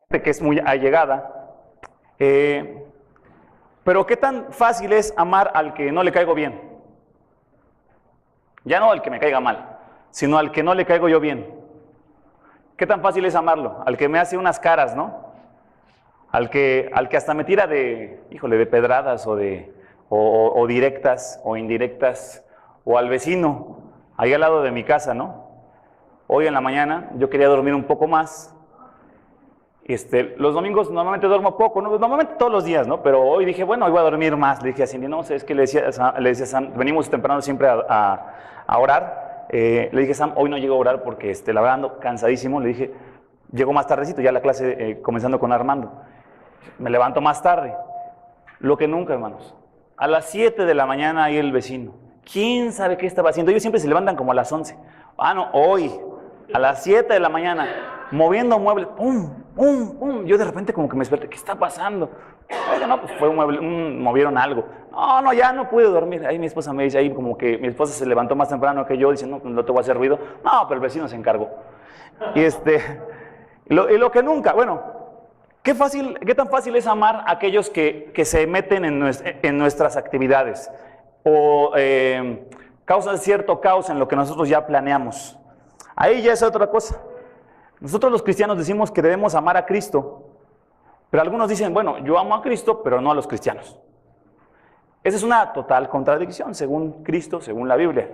que es muy allegada. Pero ¿qué tan fácil es amar al que no le caigo bien? Ya no al que me caiga mal, sino al que no le caigo yo bien. ¿Qué tan fácil es amarlo? Al que me hace unas caras, ¿no? Al que hasta me tira de, híjole, de pedradas o directas o indirectas, o al vecino, ahí al lado de mi casa, ¿no? Hoy en la mañana yo quería dormir un poco más. Los domingos normalmente duermo poco, ¿no? Normalmente todos los días, ¿no? Pero hoy dije, bueno, hoy voy a dormir más. Le dije a Cindy, no sé, es que le decía a Sam, venimos temprano siempre a orar. Le dije, Sam, hoy no llego a orar porque la verdad ando cansadísimo. Le dije, llego más tardecito, ya la clase comenzando con Armando. Me levanto más tarde. Lo que nunca, hermanos. A las 7 de la mañana ahí el vecino. ¿Quién sabe qué estaba haciendo? Ellos siempre se levantan como a las 11. Ah, no, hoy, a las 7 de la mañana, moviendo muebles, ¡pum, pum, pum! Yo de repente como que me desperté, ¿qué está pasando? Oiga, no, pues fue un mueble, movieron algo. No, ya no pude dormir. Ahí mi esposa me dice, ahí como que mi esposa se levantó más temprano que yo, dice, no, no te voy a hacer ruido. No, pero el vecino se encargó. Y lo que nunca, bueno, ¿qué tan fácil es amar a aquellos que se meten en nuestras actividades? O causan cierto caos en lo que nosotros ya planeamos. Ahí ya es otra cosa. Nosotros los cristianos decimos que debemos amar a Cristo, pero algunos dicen, bueno, yo amo a Cristo, pero no a los cristianos. Esa es una total contradicción, según Cristo, según la Biblia.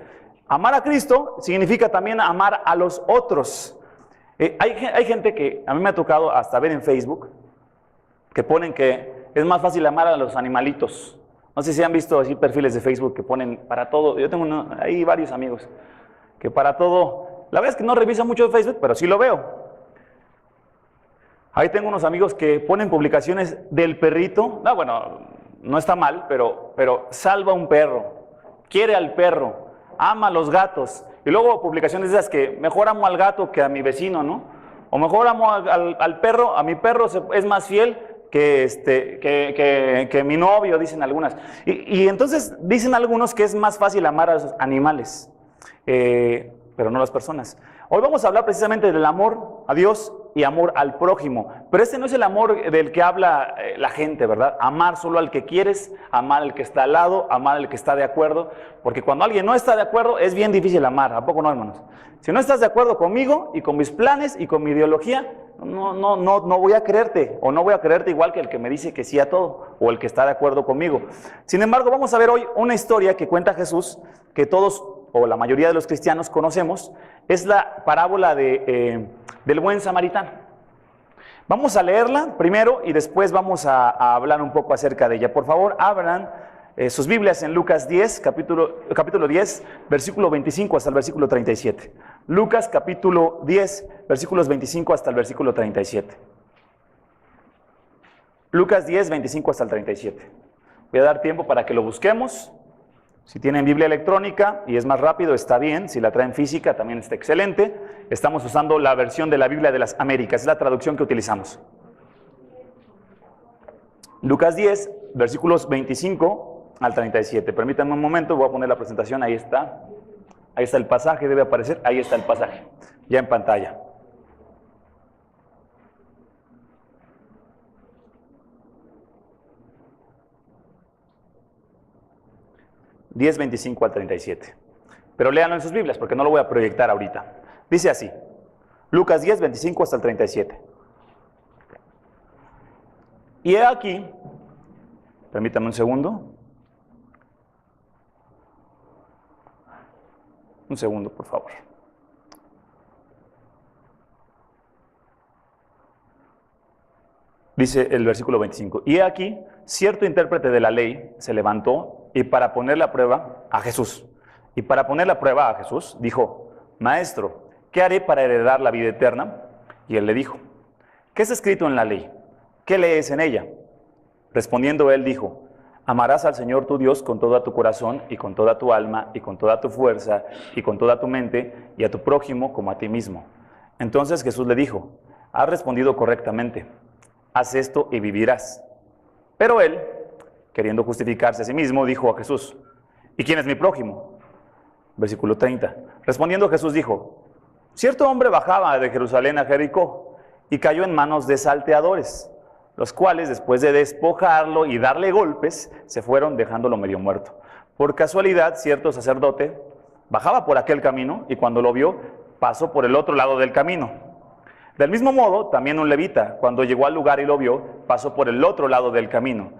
Amar a Cristo significa también amar a los otros. Hay gente que a mí me ha tocado hasta ver en Facebook, que ponen que es más fácil amar a los animalitos. No sé si han visto así perfiles de Facebook que ponen para todo. Yo tengo ahí varios amigos que para todo, la verdad es que no reviso mucho Facebook, pero sí lo veo. Ahí tengo unos amigos que ponen publicaciones del perrito. No, bueno, no está mal, pero salva a un perro, quiere al perro, ama a los gatos. Y luego publicaciones de esas que mejor amo al gato que a mi vecino, ¿no? O mejor amo al perro, a mi perro es más fiel que mi novio, dicen algunas. Y entonces dicen algunos que es más fácil amar a los animales, pero no a las personas. Hoy vamos a hablar precisamente del amor a Dios y amor al prójimo. Pero este no es el amor del que habla la gente, ¿verdad? Amar solo al que quieres, amar al que está al lado, amar al que está de acuerdo. Porque cuando alguien no está de acuerdo, es bien difícil amar. ¿A poco no, hermanos? Si no estás de acuerdo conmigo y con mis planes y con mi ideología, no voy a creerte. O no voy a creerte igual que el que me dice que sí a todo, o el que está de acuerdo conmigo. Sin embargo, vamos a ver hoy una historia que cuenta Jesús, que todos, o la mayoría de los cristianos conocemos. Es la parábola del buen samaritano. Vamos a leerla primero y después vamos a hablar un poco acerca de ella. Por favor, abran sus Biblias en Lucas 10, capítulo 10, versículo 25 hasta el versículo 37. Lucas capítulo 10, versículos 25 hasta el versículo 37. Lucas 10, 25 hasta el 37. Voy a dar tiempo para que lo busquemos. Si tienen Biblia electrónica y es más rápido, está bien. Si la traen física, también está excelente. Estamos usando la versión de la Biblia de las Américas, es la traducción que utilizamos. Lucas 10, versículos 25 al 37. Permítanme un momento, voy a poner la presentación, ahí está. Ahí está el pasaje, debe aparecer, ahí está el pasaje, ya en pantalla. (10, 25 al 37). Pero léanlo en sus Biblias porque no lo voy a proyectar ahorita. Dice así, Lucas 10, 25 hasta el 37. Y he aquí, permítame un segundo. Un segundo, por favor. Dice el versículo 25. Y he aquí, cierto intérprete de la ley se levantó y para ponerle a prueba a Jesús. Y para ponerle a prueba a Jesús, dijo, Maestro, ¿qué haré para heredar la vida eterna? Y él le dijo, ¿qué está escrito en la ley? ¿Qué lees en ella? Respondiendo él dijo, amarás al Señor tu Dios con todo tu corazón y con toda tu alma y con toda tu fuerza y con toda tu mente y a tu prójimo como a ti mismo. Entonces Jesús le dijo, has respondido correctamente, haz esto y vivirás. Pero él, queriendo justificarse a sí mismo, dijo a Jesús, ¿y quién es mi prójimo? Versículo 30. Respondiendo Jesús dijo, cierto hombre bajaba de Jerusalén a Jericó y cayó en manos de salteadores, los cuales después de despojarlo y darle golpes, se fueron dejándolo medio muerto. Por casualidad, cierto sacerdote bajaba por aquel camino y cuando lo vio, pasó por el otro lado del camino. Del mismo modo, también un levita, cuando llegó al lugar y lo vio, pasó por el otro lado del camino.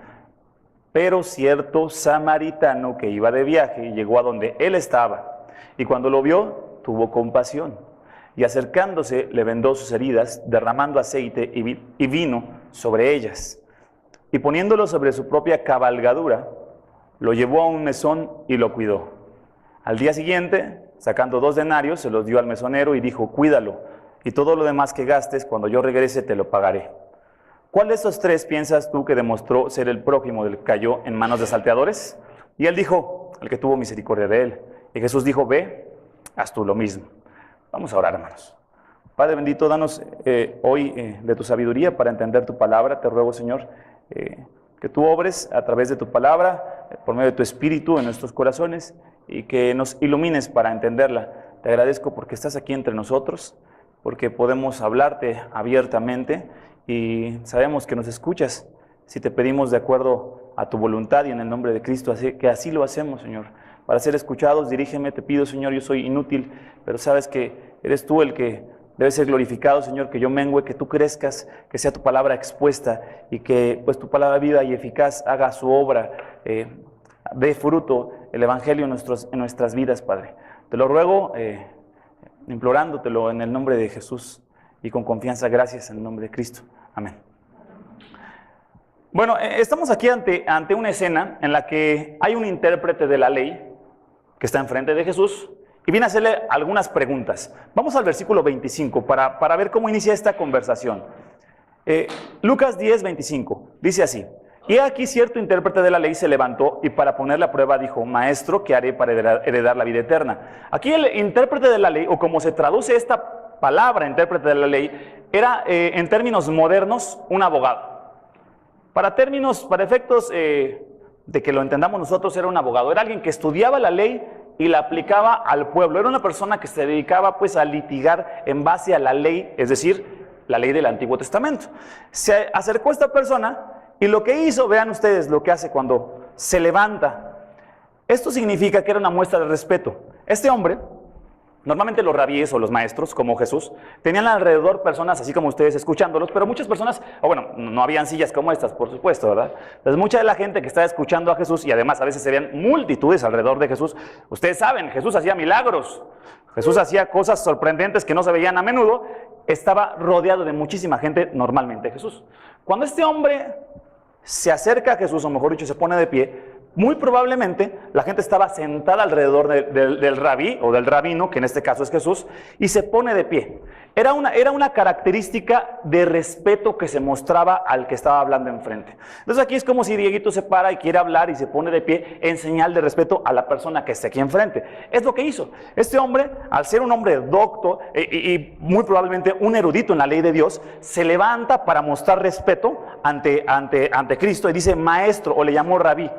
Pero cierto samaritano que iba de viaje llegó a donde él estaba, y cuando lo vio, tuvo compasión, y acercándose le vendó sus heridas, derramando aceite y vino sobre ellas. Y poniéndolo sobre su propia cabalgadura, lo llevó a un mesón y lo cuidó. Al día siguiente, sacando 2 denarios, se los dio al mesonero y dijo: cuídalo, y todo lo demás que gastes, cuando yo regrese te lo pagaré. ¿Cuál de estos 3 piensas tú que demostró ser el prójimo del que cayó en manos de salteadores? Y él dijo: el que tuvo misericordia de él. Y Jesús dijo: ve, haz tú lo mismo. Vamos a orar, hermanos. Padre bendito, danos hoy de tu sabiduría para entender tu palabra. Te ruego, Señor, que tú obres a través de tu palabra, por medio de tu Espíritu en nuestros corazones, y que nos ilumines para entenderla. Te agradezco porque estás aquí entre nosotros, porque podemos hablarte abiertamente y sabemos que nos escuchas si te pedimos de acuerdo a tu voluntad y en el nombre de Cristo, así que así lo hacemos, Señor. Para ser escuchados, dirígeme, te pido, Señor, yo soy inútil, pero sabes que eres tú el que debe ser glorificado, Señor, que yo mengüe, que tú crezcas, que sea tu palabra expuesta y que pues tu palabra viva y eficaz haga su obra, dé fruto el Evangelio en nuestras vidas, Padre. Te lo ruego, implorándotelo en el nombre de Jesús y con confianza, gracias en el nombre de Cristo. Amén. Bueno, estamos aquí ante una escena en la que hay un intérprete de la ley que está enfrente de Jesús y viene a hacerle algunas preguntas. Vamos al versículo 25 para ver cómo inicia esta conversación. Lucas 10, 25, dice así: y aquí cierto intérprete de la ley se levantó y para ponerle a prueba dijo: maestro, ¿qué haré para heredar la vida eterna? Aquí el intérprete de la ley, o como se traduce esta palabra, intérprete de la ley, era en términos modernos un abogado. Para efectos de que lo entendamos nosotros, era un abogado, era alguien que estudiaba la ley y la aplicaba al pueblo. Era una persona que se dedicaba pues a litigar en base a la ley, es decir, la ley del Antiguo Testamento. Se acercó a esta persona y lo que hizo, vean ustedes lo que hace cuando se levanta. Esto significa que era una muestra de respeto. Este hombre, normalmente los rabíes o los maestros, como Jesús, tenían alrededor personas así como ustedes escuchándolos, pero muchas personas, no habían sillas como estas, por supuesto, ¿verdad? Entonces mucha de la gente que estaba escuchando a Jesús, y además a veces se veían multitudes alrededor de Jesús, ustedes saben, Jesús hacía milagros, Jesús hacía cosas sorprendentes que no se veían a menudo, estaba rodeado de muchísima gente normalmente Jesús. Cuando este hombre se acerca a Jesús, o mejor dicho, se pone de pie, muy probablemente la gente estaba sentada alrededor del rabí o del rabino, que en este caso es Jesús, y se pone de pie. Era una característica de respeto que se mostraba al que estaba hablando enfrente. Entonces aquí es como si Dieguito se para y quiere hablar y se pone de pie en señal de respeto a la persona que está aquí enfrente. Es lo que hizo. Este hombre, al ser un hombre docto y muy probablemente un erudito en la ley de Dios, se levanta para mostrar respeto ante Cristo y dice maestro, o le llamó rabí,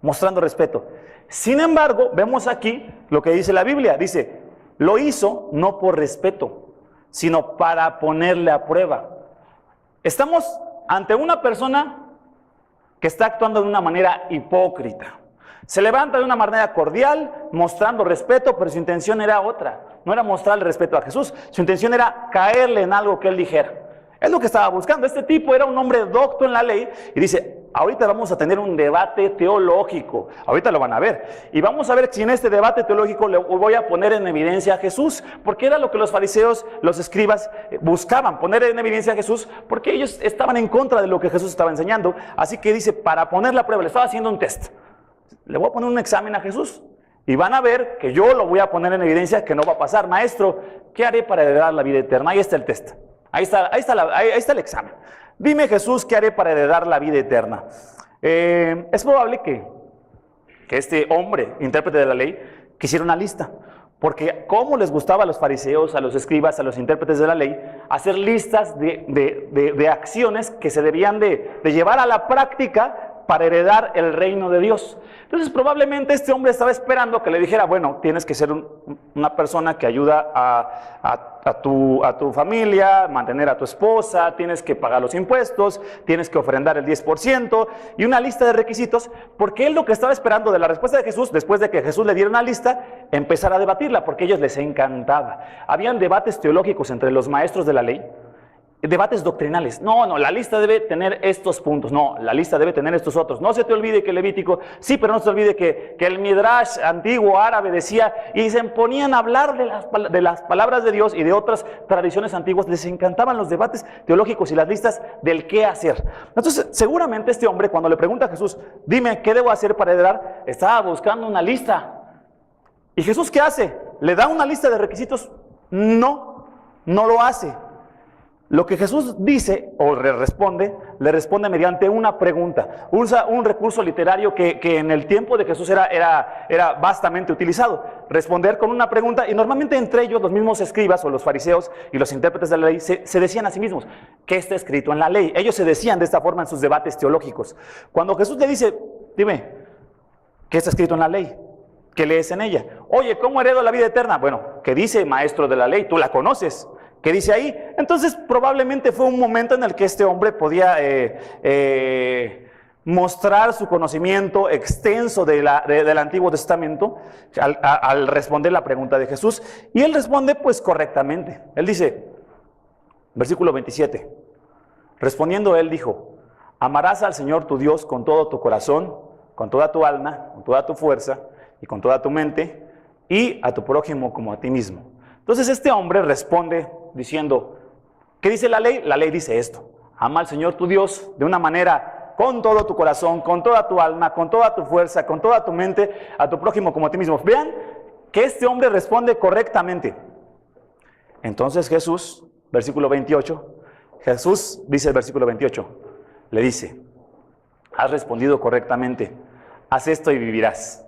mostrando respeto. Sin embargo, vemos aquí lo que dice la Biblia. Dice, lo hizo no por respeto, sino para ponerle a prueba. Estamos ante una persona que está actuando de una manera hipócrita. Se levanta de una manera cordial, mostrando respeto, pero su intención era otra. No era mostrarle respeto a Jesús, su intención era caerle en algo que él dijera. Es lo que estaba buscando. Este tipo era un hombre docto en la ley y dice, ahorita vamos a tener un debate teológico, ahorita lo van a ver, y vamos a ver si en este debate teológico le voy a poner en evidencia a Jesús, porque era lo que los fariseos, los escribas buscaban, poner en evidencia a Jesús, porque ellos estaban en contra de lo que Jesús estaba enseñando. Así que dice, para poner la prueba, le estaba haciendo un test, le voy a poner un examen a Jesús, y van a ver que yo lo voy a poner en evidencia que no va a pasar. Maestro, ¿qué haré para heredar la vida eterna? Ahí está el test. Ahí está el examen. Dime, Jesús, ¿qué haré para heredar la vida eterna? Es probable que este hombre, intérprete de la ley, quisiera una lista. Porque cómo les gustaba a los fariseos, a los escribas, a los intérpretes de la ley, hacer listas de acciones que se debían de llevar a la práctica para heredar el reino de Dios. Entonces probablemente este hombre estaba esperando que le dijera, bueno, tienes que ser una persona que ayuda a a tu familia, mantener a tu esposa, tienes que pagar los impuestos, tienes que ofrendar el 10% y una lista de requisitos, porque él lo que estaba esperando de la respuesta de Jesús, después de que Jesús le diera una lista, empezar a debatirla, porque a ellos les encantaba. Habían debates teológicos entre los maestros de la ley, debates doctrinales. No, la lista debe tener estos puntos. No, la lista debe tener estos otros. No se te olvide que el Levítico, sí, pero no se te olvide que el Midrash antiguo árabe decía, y se ponían a hablar de las palabras de Dios y de otras tradiciones antiguas. Les encantaban los debates teológicos y las listas del qué hacer. Entonces, seguramente este hombre, cuando le pregunta a Jesús, dime, ¿qué debo hacer para heredar? Estaba buscando una lista. ¿Y Jesús qué hace? ¿Le da una lista de requisitos? No lo hace. Lo que Jesús dice o le responde mediante una pregunta. Usa un recurso literario que en el tiempo de Jesús era vastamente utilizado. Responder con una pregunta, y normalmente entre ellos los mismos escribas o los fariseos y los intérpretes de la ley se decían a sí mismos, ¿qué está escrito en la ley? Ellos se decían de esta forma en sus debates teológicos. Cuando Jesús le dice, dime, ¿qué está escrito en la ley? ¿Qué lees en ella? Oye, ¿cómo heredo la vida eterna? Bueno, ¿qué dice maestro de la ley? Tú la conoces. ¿Qué dice ahí? Entonces probablemente fue un momento en el que este hombre podía mostrar su conocimiento extenso del Antiguo Testamento al responder la pregunta de Jesús. Y él responde pues correctamente. Él dice, versículo 27, respondiendo él dijo, amarás al Señor tu Dios con todo tu corazón, con toda tu alma, con toda tu fuerza y con toda tu mente, y a tu prójimo como a ti mismo. Entonces este hombre responde diciendo, ¿qué dice la ley? La ley dice esto, ama al Señor tu Dios de una manera con todo tu corazón, con toda tu alma, con toda tu fuerza, con toda tu mente, a tu prójimo como a ti mismo. Vean que este hombre responde correctamente. Entonces Jesús, versículo 28, Jesús dice el versículo 28, le dice, has respondido correctamente, haz esto y vivirás.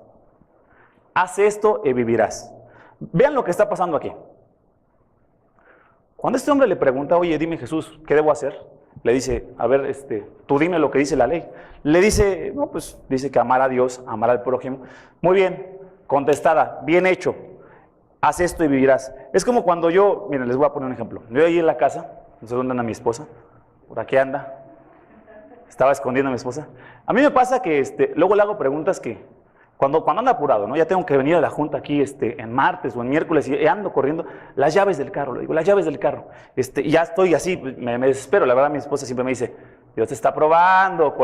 Haz esto y vivirás. Vean lo que está pasando aquí. Cuando este hombre le pregunta, oye, dime Jesús, ¿qué debo hacer? Le dice, a ver, tú dime lo que dice la ley. Le dice, no, pues dice que amar a Dios, amar al prójimo. Muy bien, contestada, bien hecho. Haz esto y vivirás. Es como cuando yo, miren, les voy a poner un ejemplo. Yo ahí en la casa, no sé dónde anda mi esposa, por aquí anda. Estaba escondiendo a mi esposa. A mí me pasa que luego le hago preguntas que cuando ando apurado, ¿no? Ya tengo que venir a la junta aquí en martes o en miércoles y ando corriendo, las llaves del carro, le digo, las llaves del carro. Y ya estoy así, me desespero. La verdad, mi esposa siempre me dice, Dios te está probando,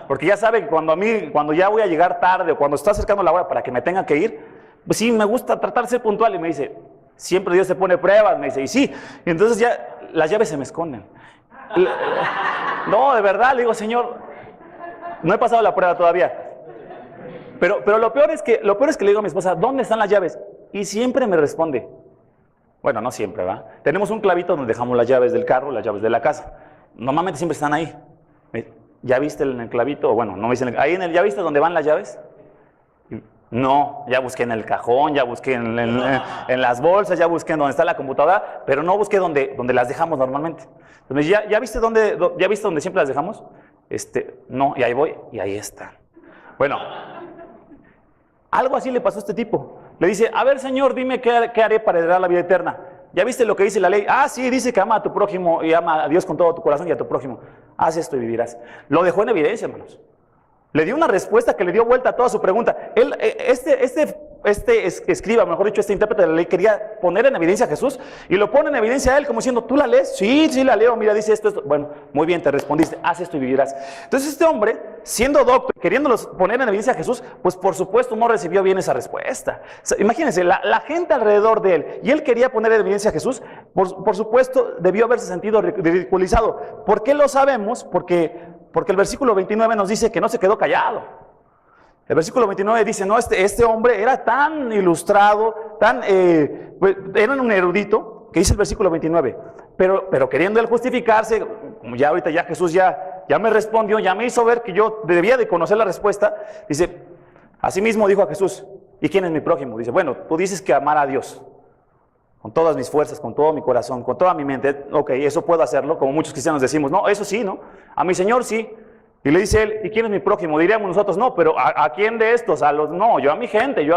porque ya sabe que cuando ya voy a llegar tarde o cuando está acercando la hora para que me tenga que ir, pues sí, me gusta tratar de ser puntual. Y me dice, siempre Dios te pone pruebas, me dice, y sí. Y entonces ya las llaves se me esconden. No, de verdad, le digo, Señor, no he pasado la prueba todavía. Pero lo peor es que le digo a mi esposa, ¿dónde están las llaves? Y siempre me responde, bueno, no siempre, ¿va? Tenemos un clavito donde dejamos las llaves del carro, las llaves de la casa. Normalmente siempre están ahí. ¿Ya viste en el clavito? Bueno, no me dicen, ¿ya viste dónde van las llaves? No, ya busqué en el cajón, ya busqué en las bolsas, ya busqué en donde está la computadora, pero no busqué donde las dejamos normalmente. Entonces, ¿ya viste dónde siempre las dejamos? No, y ahí voy, y ahí están. Bueno, algo así le pasó a este tipo. Le dice, a ver, Señor, dime qué haré para heredar la vida eterna. ¿Ya viste lo que dice la ley? Ah, sí, dice que ama a tu prójimo y ama a Dios con todo tu corazón y a tu prójimo. Haz esto y vivirás. Lo dejó en evidencia, hermanos. Le dio una respuesta que le dio vuelta a toda su pregunta. Él, escriba, mejor dicho, este intérprete de la ley, quería poner en evidencia a Jesús y lo pone en evidencia a él como diciendo, ¿tú la lees? Sí, la leo, mira, dice esto. Bueno, muy bien, te respondiste, haz esto y vivirás. Entonces este hombre, siendo doctor, queriéndolos poner en evidencia a Jesús, pues por supuesto no recibió bien esa respuesta. O sea, imagínense, la gente alrededor de él, y él quería poner en evidencia a Jesús, por supuesto debió haberse sentido ridiculizado. ¿Por qué lo sabemos? Porque el versículo 29 nos dice que no se quedó callado. El versículo 29 dice, no, este hombre era tan ilustrado, era un erudito, que dice el versículo 29, pero queriendo él justificarse, como ya ahorita ya Jesús ya me respondió, ya me hizo ver que yo debía de conocer la respuesta, dice, asimismo dijo a Jesús, ¿y quién es mi prójimo? Dice, bueno, tú dices que amar a Dios con todas mis fuerzas, con todo mi corazón, con toda mi mente, ok, eso puedo hacerlo, como muchos cristianos decimos, no, eso sí, ¿no? A mi Señor sí. Y le dice él, ¿y quién es mi prójimo? Diríamos nosotros, no, pero ¿a quién de estos? No, yo a mi gente, yo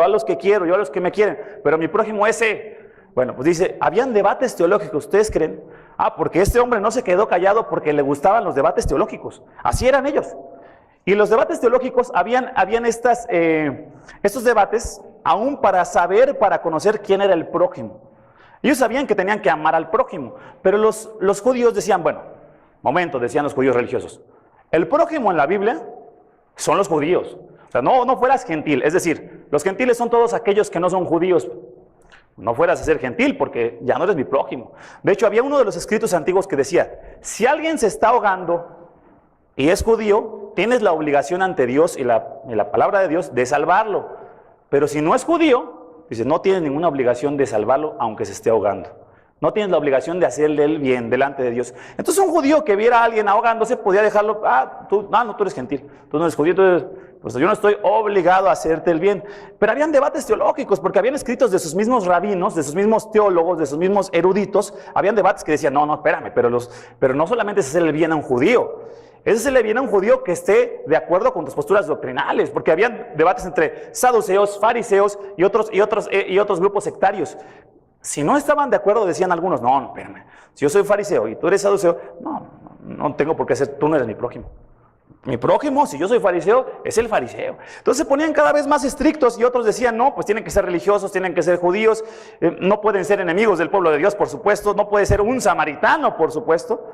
a los que quiero, yo a los que me quieren, pero mi prójimo ese. Bueno, pues dice, habían debates teológicos, ¿ustedes creen? Porque este hombre no se quedó callado porque le gustaban los debates teológicos. Así eran ellos. Y los debates teológicos, habían estos debates aún para saber, para conocer quién era el prójimo. Ellos sabían que tenían que amar al prójimo, pero los judíos decían, bueno, momento, decían los judíos religiosos, el prójimo en la Biblia son los judíos. O sea, no fueras gentil, es decir, los gentiles son todos aquellos que no son judíos. No fueras a ser gentil porque ya no eres mi prójimo. De hecho, había uno de los escritos antiguos que decía, si alguien se está ahogando y es judío, tienes la obligación ante Dios y la palabra de Dios de salvarlo. Pero si no es judío, dice, no tienes ninguna obligación de salvarlo aunque se esté ahogando. No tienes la obligación de hacerle el bien delante de Dios. Entonces un judío que viera a alguien ahogándose podía dejarlo, tú eres gentil, tú no eres judío, entonces pues yo no estoy obligado a hacerte el bien. Pero habían debates teológicos, porque habían escritos de sus mismos rabinos, de sus mismos teólogos, de sus mismos eruditos, habían debates que decían, no, espérame, pero no solamente es hacerle el bien a un judío, es hacerle bien a un judío que esté de acuerdo con tus posturas doctrinales, porque habían debates entre saduceos, fariseos y otros grupos sectarios. Si no estaban de acuerdo, decían algunos, no, espérame, si yo soy fariseo y tú eres saduceo, no tengo por qué ser, tú no eres mi prójimo. Mi prójimo, si yo soy fariseo, es el fariseo. Entonces se ponían cada vez más estrictos y otros decían, no, pues tienen que ser religiosos, tienen que ser judíos, no pueden ser enemigos del pueblo de Dios, por supuesto, no puede ser un samaritano, por supuesto.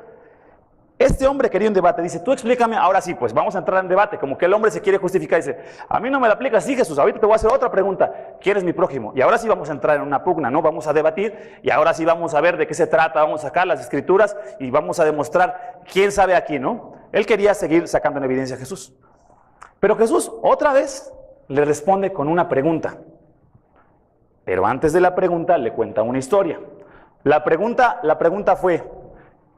Este hombre quería un debate, dice, tú explícame, ahora sí, pues vamos a entrar en debate, como que el hombre se quiere justificar, dice, a mí no me la aplicas, sí Jesús, ahorita te voy a hacer otra pregunta, ¿quién es mi prójimo? Y ahora sí vamos a entrar en una pugna, ¿no? Vamos a debatir y ahora sí vamos a ver de qué se trata, vamos a sacar las escrituras y vamos a demostrar quién sabe aquí, ¿no? Él quería seguir sacando en evidencia a Jesús. Pero Jesús otra vez le responde con una pregunta. Pero antes de la pregunta le cuenta una historia. La pregunta fue,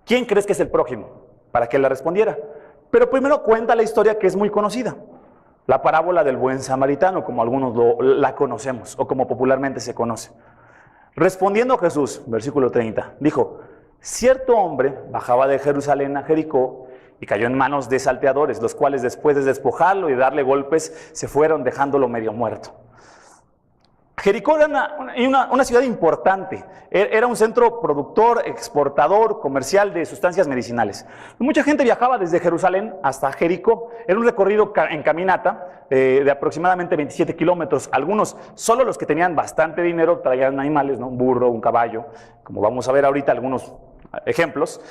¿quién crees que es el prójimo? Para que él la respondiera. Pero primero cuenta la historia que es muy conocida. La parábola del buen samaritano, como algunos la conocemos, o como popularmente se conoce. Respondiendo Jesús, versículo 30, dijo, cierto hombre bajaba de Jerusalén a Jericó y cayó en manos de salteadores, los cuales después de despojarlo y darle golpes, se fueron dejándolo medio muerto. Jericó era una ciudad importante, era un centro productor, exportador, comercial de sustancias medicinales. Mucha gente viajaba desde Jerusalén hasta Jericó, era un recorrido en caminata de aproximadamente 27 kilómetros. Algunos, solo los que tenían bastante dinero, traían animales, ¿no? Un burro, un caballo, como vamos a ver ahorita algunos ejemplos.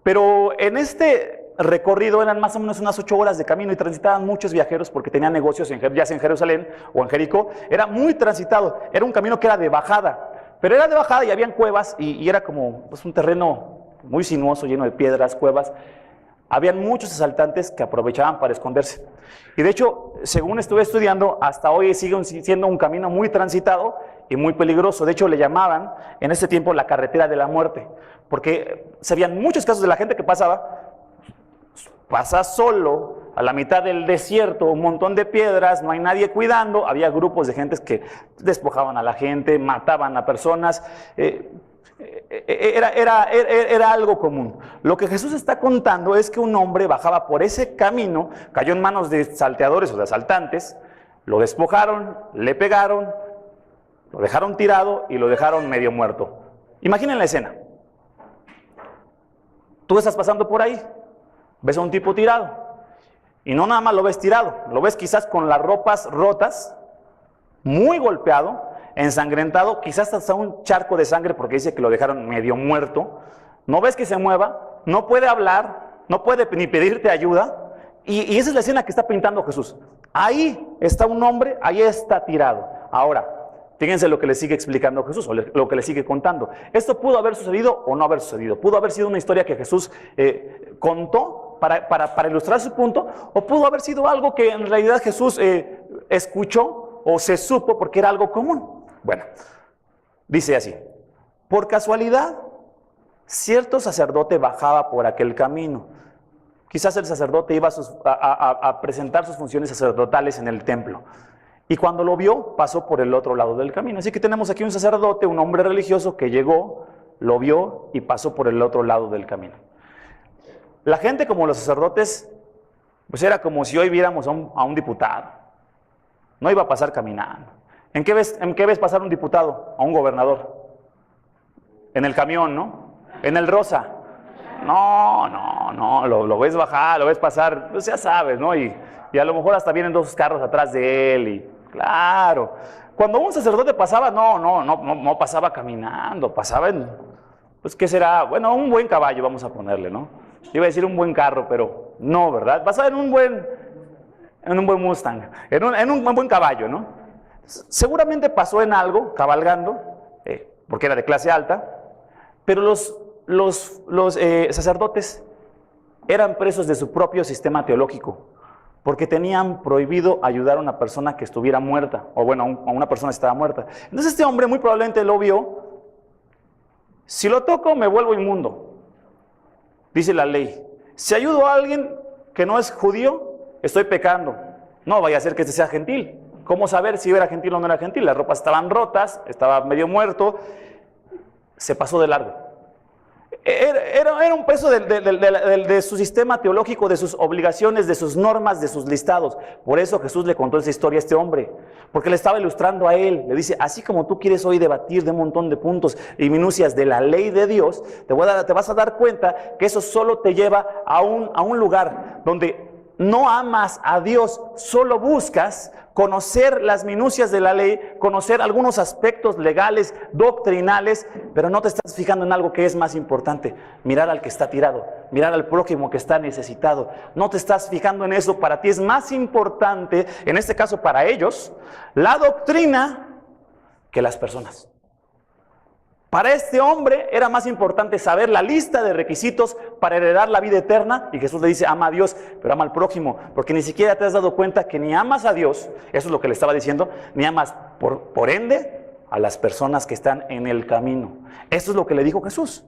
Pero en este recorrido eran más o menos unas 8 horas de camino y transitaban muchos viajeros porque tenían negocios ya sea en Jerusalén o en Jericó. Era muy transitado, era un camino que era de bajada, pero era de bajada y habían cuevas y era como pues, un terreno muy sinuoso, lleno de piedras, cuevas. Habían muchos asaltantes que aprovechaban para esconderse. Y de hecho, según estuve estudiando, hasta hoy sigue siendo un camino muy transitado y muy peligroso. De hecho, le llamaban en ese tiempo la carretera de la muerte, porque se habían muchos casos de la gente que pasa solo a la mitad del desierto, un montón de piedras, no hay nadie cuidando, había grupos de gentes que despojaban a la gente, mataban a personas, era algo común. Lo que Jesús está contando es que un hombre bajaba por ese camino, cayó en manos de salteadores o de asaltantes, lo despojaron, le pegaron, lo dejaron tirado y lo dejaron medio muerto. Imaginen la escena. Tú estás pasando por ahí, ves a un tipo tirado, y no nada más lo ves tirado, lo ves quizás con las ropas rotas, muy golpeado, ensangrentado, quizás hasta un charco de sangre porque dice que lo dejaron medio muerto, no ves que se mueva, no puede hablar, no puede ni pedirte ayuda, y esa es la escena que está pintando Jesús. Ahí está un hombre, ahí está tirado. Ahora, fíjense lo que le sigue explicando Jesús, o lo que le sigue contando. Esto pudo haber sucedido o no haber sucedido. Pudo haber sido una historia que Jesús contó para ilustrar su punto, o pudo haber sido algo que en realidad Jesús escuchó o se supo porque era algo común. Bueno, dice así, por casualidad, cierto sacerdote bajaba por aquel camino. Quizás el sacerdote iba a presentar sus funciones sacerdotales en el templo. Y cuando lo vio, pasó por el otro lado del camino. Así que tenemos aquí un sacerdote, un hombre religioso que llegó, lo vio y pasó por el otro lado del camino. La gente como los sacerdotes, pues era como si hoy viéramos a un diputado. No iba a pasar caminando. en qué ves pasar un diputado, a un gobernador? En el camión, ¿no? En el rosa. No, lo ves bajar, lo ves pasar, pues ya sabes, ¿no? Y a lo mejor hasta vienen 2 carros atrás de él, y claro. Cuando un sacerdote pasaba, no pasaba caminando, pasaba en, pues, ¿qué será? Bueno, un buen caballo, vamos a ponerle, ¿no? Iba a decir un buen carro, pero no, ¿verdad? Pasaba en un buen Mustang, en un buen caballo, ¿no? Seguramente pasó en algo, cabalgando, porque era de clase alta, pero los sacerdotes eran presos de su propio sistema teológico, porque tenían prohibido ayudar a una persona que estuviera muerta, o bueno, a una persona que estaba muerta. Entonces este hombre muy probablemente lo vio. Si lo toco, me vuelvo inmundo, dice la ley. Si ayudo a alguien que no es judío, estoy pecando. No vaya a ser que este sea gentil. ¿Cómo saber si era gentil o no era gentil? Las ropas estaban rotas, estaba medio muerto, se pasó de largo. Era un preso de su sistema teológico, de sus obligaciones, de sus normas, de sus listados. Por eso Jesús le contó esa historia a este hombre, porque le estaba ilustrando a él. Le dice, así como tú quieres hoy debatir de un montón de puntos y minucias de la ley de Dios, te vas a dar cuenta que eso solo te lleva a un lugar donde no amas a Dios, solo buscas conocer las minucias de la ley, conocer algunos aspectos legales, doctrinales, pero no te estás fijando en algo que es más importante: mirar al que está tirado, mirar al prójimo que está necesitado. No te estás fijando en eso. Para ti es más importante, en este caso para ellos, la doctrina que las personas. Para este hombre era más importante saber la lista de requisitos para heredar la vida eterna. Y Jesús le dice, ama a Dios, pero ama al prójimo, porque ni siquiera te has dado cuenta que ni amas a Dios, eso es lo que le estaba diciendo, ni amas por ende a las personas que están en el camino. Eso es lo que le dijo Jesús.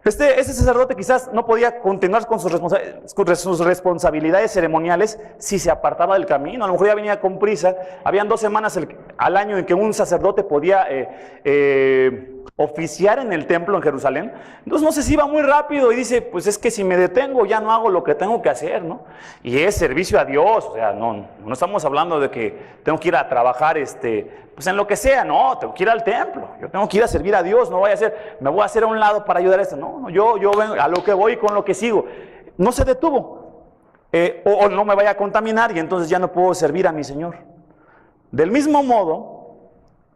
Este sacerdote quizás no podía continuar con sus responsabilidades ceremoniales si se apartaba del camino. A lo mejor ya venía con prisa. Habían 2 semanas al año en que un sacerdote podía oficiar en el templo en Jerusalén. Entonces no sé si iba muy rápido y dice, pues es que si me detengo ya no hago lo que tengo que hacer, ¿no? Y es servicio a Dios. O sea, no estamos hablando de que tengo que ir a trabajar pues en lo que sea. No, tengo que ir al templo, yo tengo que ir a servir a Dios. No voy a hacer, me voy a hacer a un lado para ayudar a esto. No, yo vengo a lo que voy y con lo que sigo. No se detuvo, o no me vaya a contaminar y entonces ya no puedo servir a mi Señor. Del mismo modo,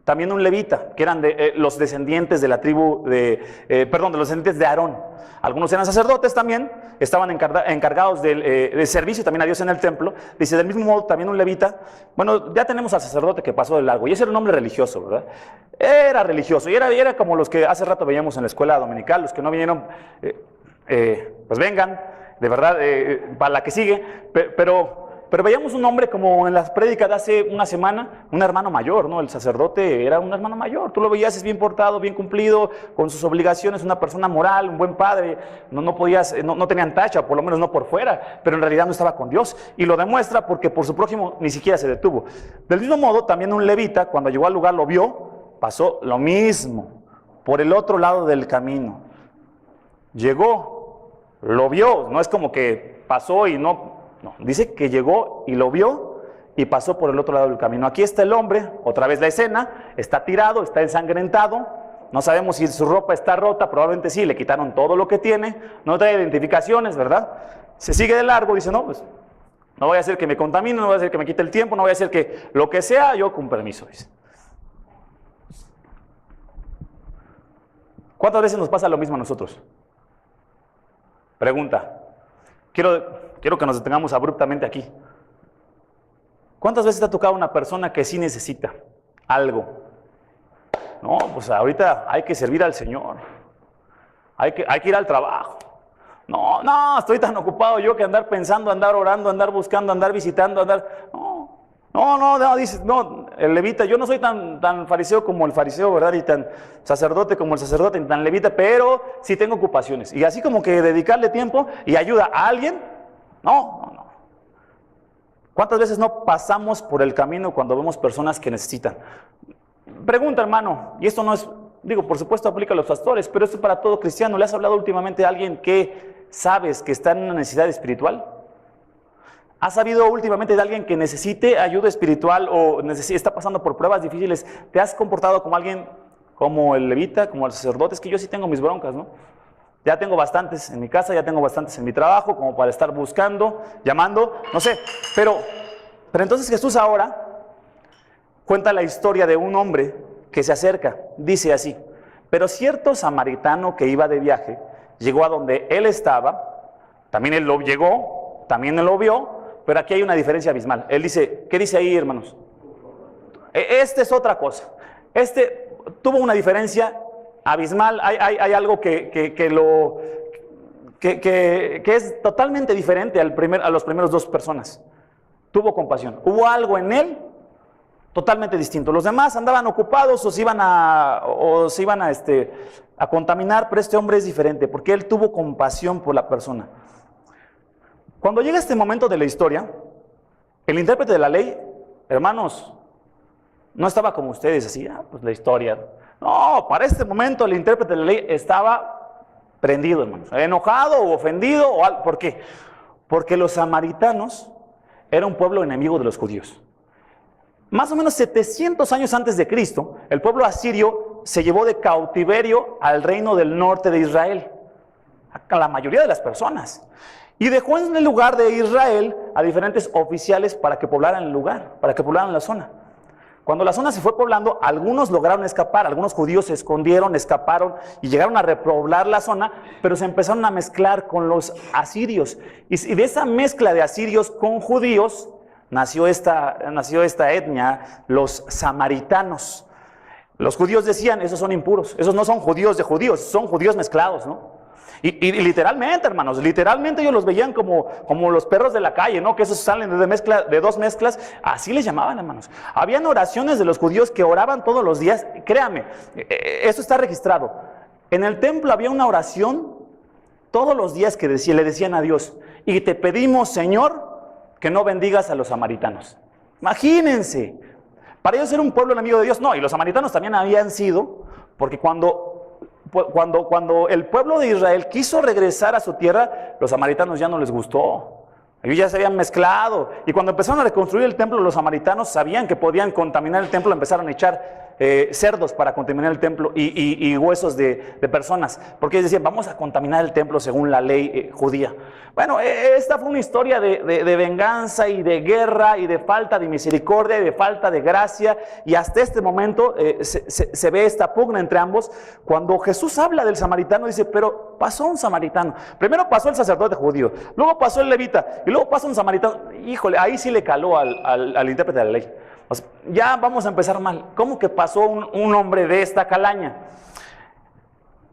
también un levita, que eran los descendientes de la tribu de los descendientes de Aarón. Algunos eran sacerdotes también, estaban encargados del servicio también a Dios en el templo. Dice, del mismo modo, también un levita. Pues ya tenemos al sacerdote que pasó de largo, y ese era un hombre religioso, ¿verdad? Era religioso, y era como los que hace rato veíamos en la escuela dominical, los que no vinieron, pues vengan, de verdad, para la que sigue, pero veíamos un hombre como en las prédicas de hace una semana, un hermano mayor, ¿no? El sacerdote era un hermano mayor. Tú lo veías, es bien portado, bien cumplido, con sus obligaciones, una persona moral, un buen padre. No tenían tacha, por lo menos no por fuera, pero en realidad no estaba con Dios. Y lo demuestra porque por su prójimo ni siquiera se detuvo. Del mismo modo, también un levita, cuando llegó al lugar, lo vio, pasó lo mismo, por el otro lado del camino. Llegó, lo vio, no es como que pasó y no, dice que llegó y lo vio y pasó por el otro lado del camino. Aquí está el hombre, otra vez la escena, está tirado, está ensangrentado, no sabemos si su ropa está rota, probablemente sí, le quitaron todo lo que tiene, no trae identificaciones, ¿verdad? Se sigue de largo, dice, no, pues no voy a hacer que me contamine, no voy a hacer que me quite el tiempo, no voy a hacer que lo que sea, yo con permiso, dice. ¿Cuántas veces nos pasa lo mismo a nosotros? Pregunta. Quiero que nos detengamos abruptamente aquí. ¿Cuántas veces te ha tocado una persona que sí necesita algo? No, pues ahorita hay que servir al Señor. Hay que ir al trabajo. No, estoy tan ocupado yo que andar pensando, andar orando, andar buscando, andar visitando, andar... No, dice, no, el levita, yo no soy tan fariseo como el fariseo, ¿verdad? Y tan sacerdote como el sacerdote, y tan levita, pero sí tengo ocupaciones. Y así como que dedicarle tiempo y ayuda a alguien, no. ¿Cuántas veces no pasamos por el camino cuando vemos personas que necesitan? Pregunta, hermano, y esto no es, por supuesto aplica a los pastores, pero esto es para todo cristiano. ¿Le has hablado últimamente a alguien que sabes que está en una necesidad espiritual? ¿Has sabido últimamente de alguien que necesite ayuda espiritual o está pasando por pruebas difíciles? ¿Te has comportado como alguien, como el levita, como el sacerdote? Es que yo sí tengo mis broncas, ¿no? Ya tengo bastantes en mi casa, ya tengo bastantes en mi trabajo, como para estar buscando, llamando, no sé. Pero entonces Jesús ahora cuenta la historia de un hombre que se acerca. Dice así: pero cierto samaritano que iba de viaje, llegó a donde él estaba, también él lo llegó, también él lo vio, pero aquí hay una diferencia abismal. Él dice, ¿qué dice ahí, hermanos? Este es otra cosa. Este tuvo una diferencia abismal. Hay algo que es totalmente diferente a los primeros dos personas. Tuvo compasión. Hubo algo en él totalmente distinto. Los demás andaban ocupados o se iban a contaminar, pero este hombre es diferente porque él tuvo compasión por la persona. Cuando llega este momento de la historia, el intérprete de la ley, hermanos, no estaba como ustedes, así, pues la historia. No, para este momento el intérprete de la ley estaba prendido, hermanos, enojado o ofendido. ¿Por qué? Porque los samaritanos eran un pueblo enemigo de los judíos. Más o menos 700 años antes de Cristo, el pueblo asirio se llevó de cautiverio al reino del norte de Israel, a la mayoría de las personas. Y dejó en el lugar de Israel a diferentes oficiales para que poblaran el lugar, para que poblaran la zona. Cuando la zona se fue poblando, algunos lograron escapar, algunos judíos se escondieron, escaparon y llegaron a repoblar la zona, pero se empezaron a mezclar con los asirios. Y de esa mezcla de asirios con judíos nació esta etnia, los samaritanos. Los judíos decían, esos son impuros, esos no son judíos de judíos, son judíos mezclados, ¿no? Y literalmente, hermanos, literalmente ellos los veían como los perros de la calle, ¿no? Que esos salen de dos mezclas, así les llamaban, hermanos. Habían oraciones de los judíos que oraban todos los días, créame, esto está registrado. En el templo había una oración todos los días que le decían a Dios, y te pedimos, Señor, que no bendigas a los samaritanos. Imagínense, para ellos era un pueblo enemigo de Dios. No, y los samaritanos también habían sido, porque cuando el pueblo de Israel quiso regresar a su tierra, los samaritanos ya no les gustó. Ellos ya se habían mezclado. Y cuando empezaron a reconstruir el templo, los samaritanos sabían que podían contaminar el templo, empezaron a echar cerdos para contaminar el templo y huesos de personas. Porque ellos decían, vamos a contaminar el templo según la ley judía. Bueno, esta fue una historia de venganza y de guerra y de falta de misericordia y de falta de gracia. Y hasta este momento se ve esta pugna entre ambos. Cuando Jesús habla del samaritano, dice, pero pasó un samaritano. Primero pasó el sacerdote judío, luego pasó el levita y luego pasó un samaritano. Híjole, ahí sí le caló al intérprete de la ley. O sea, ya vamos a empezar mal. ¿Cómo que pasó un hombre de esta calaña?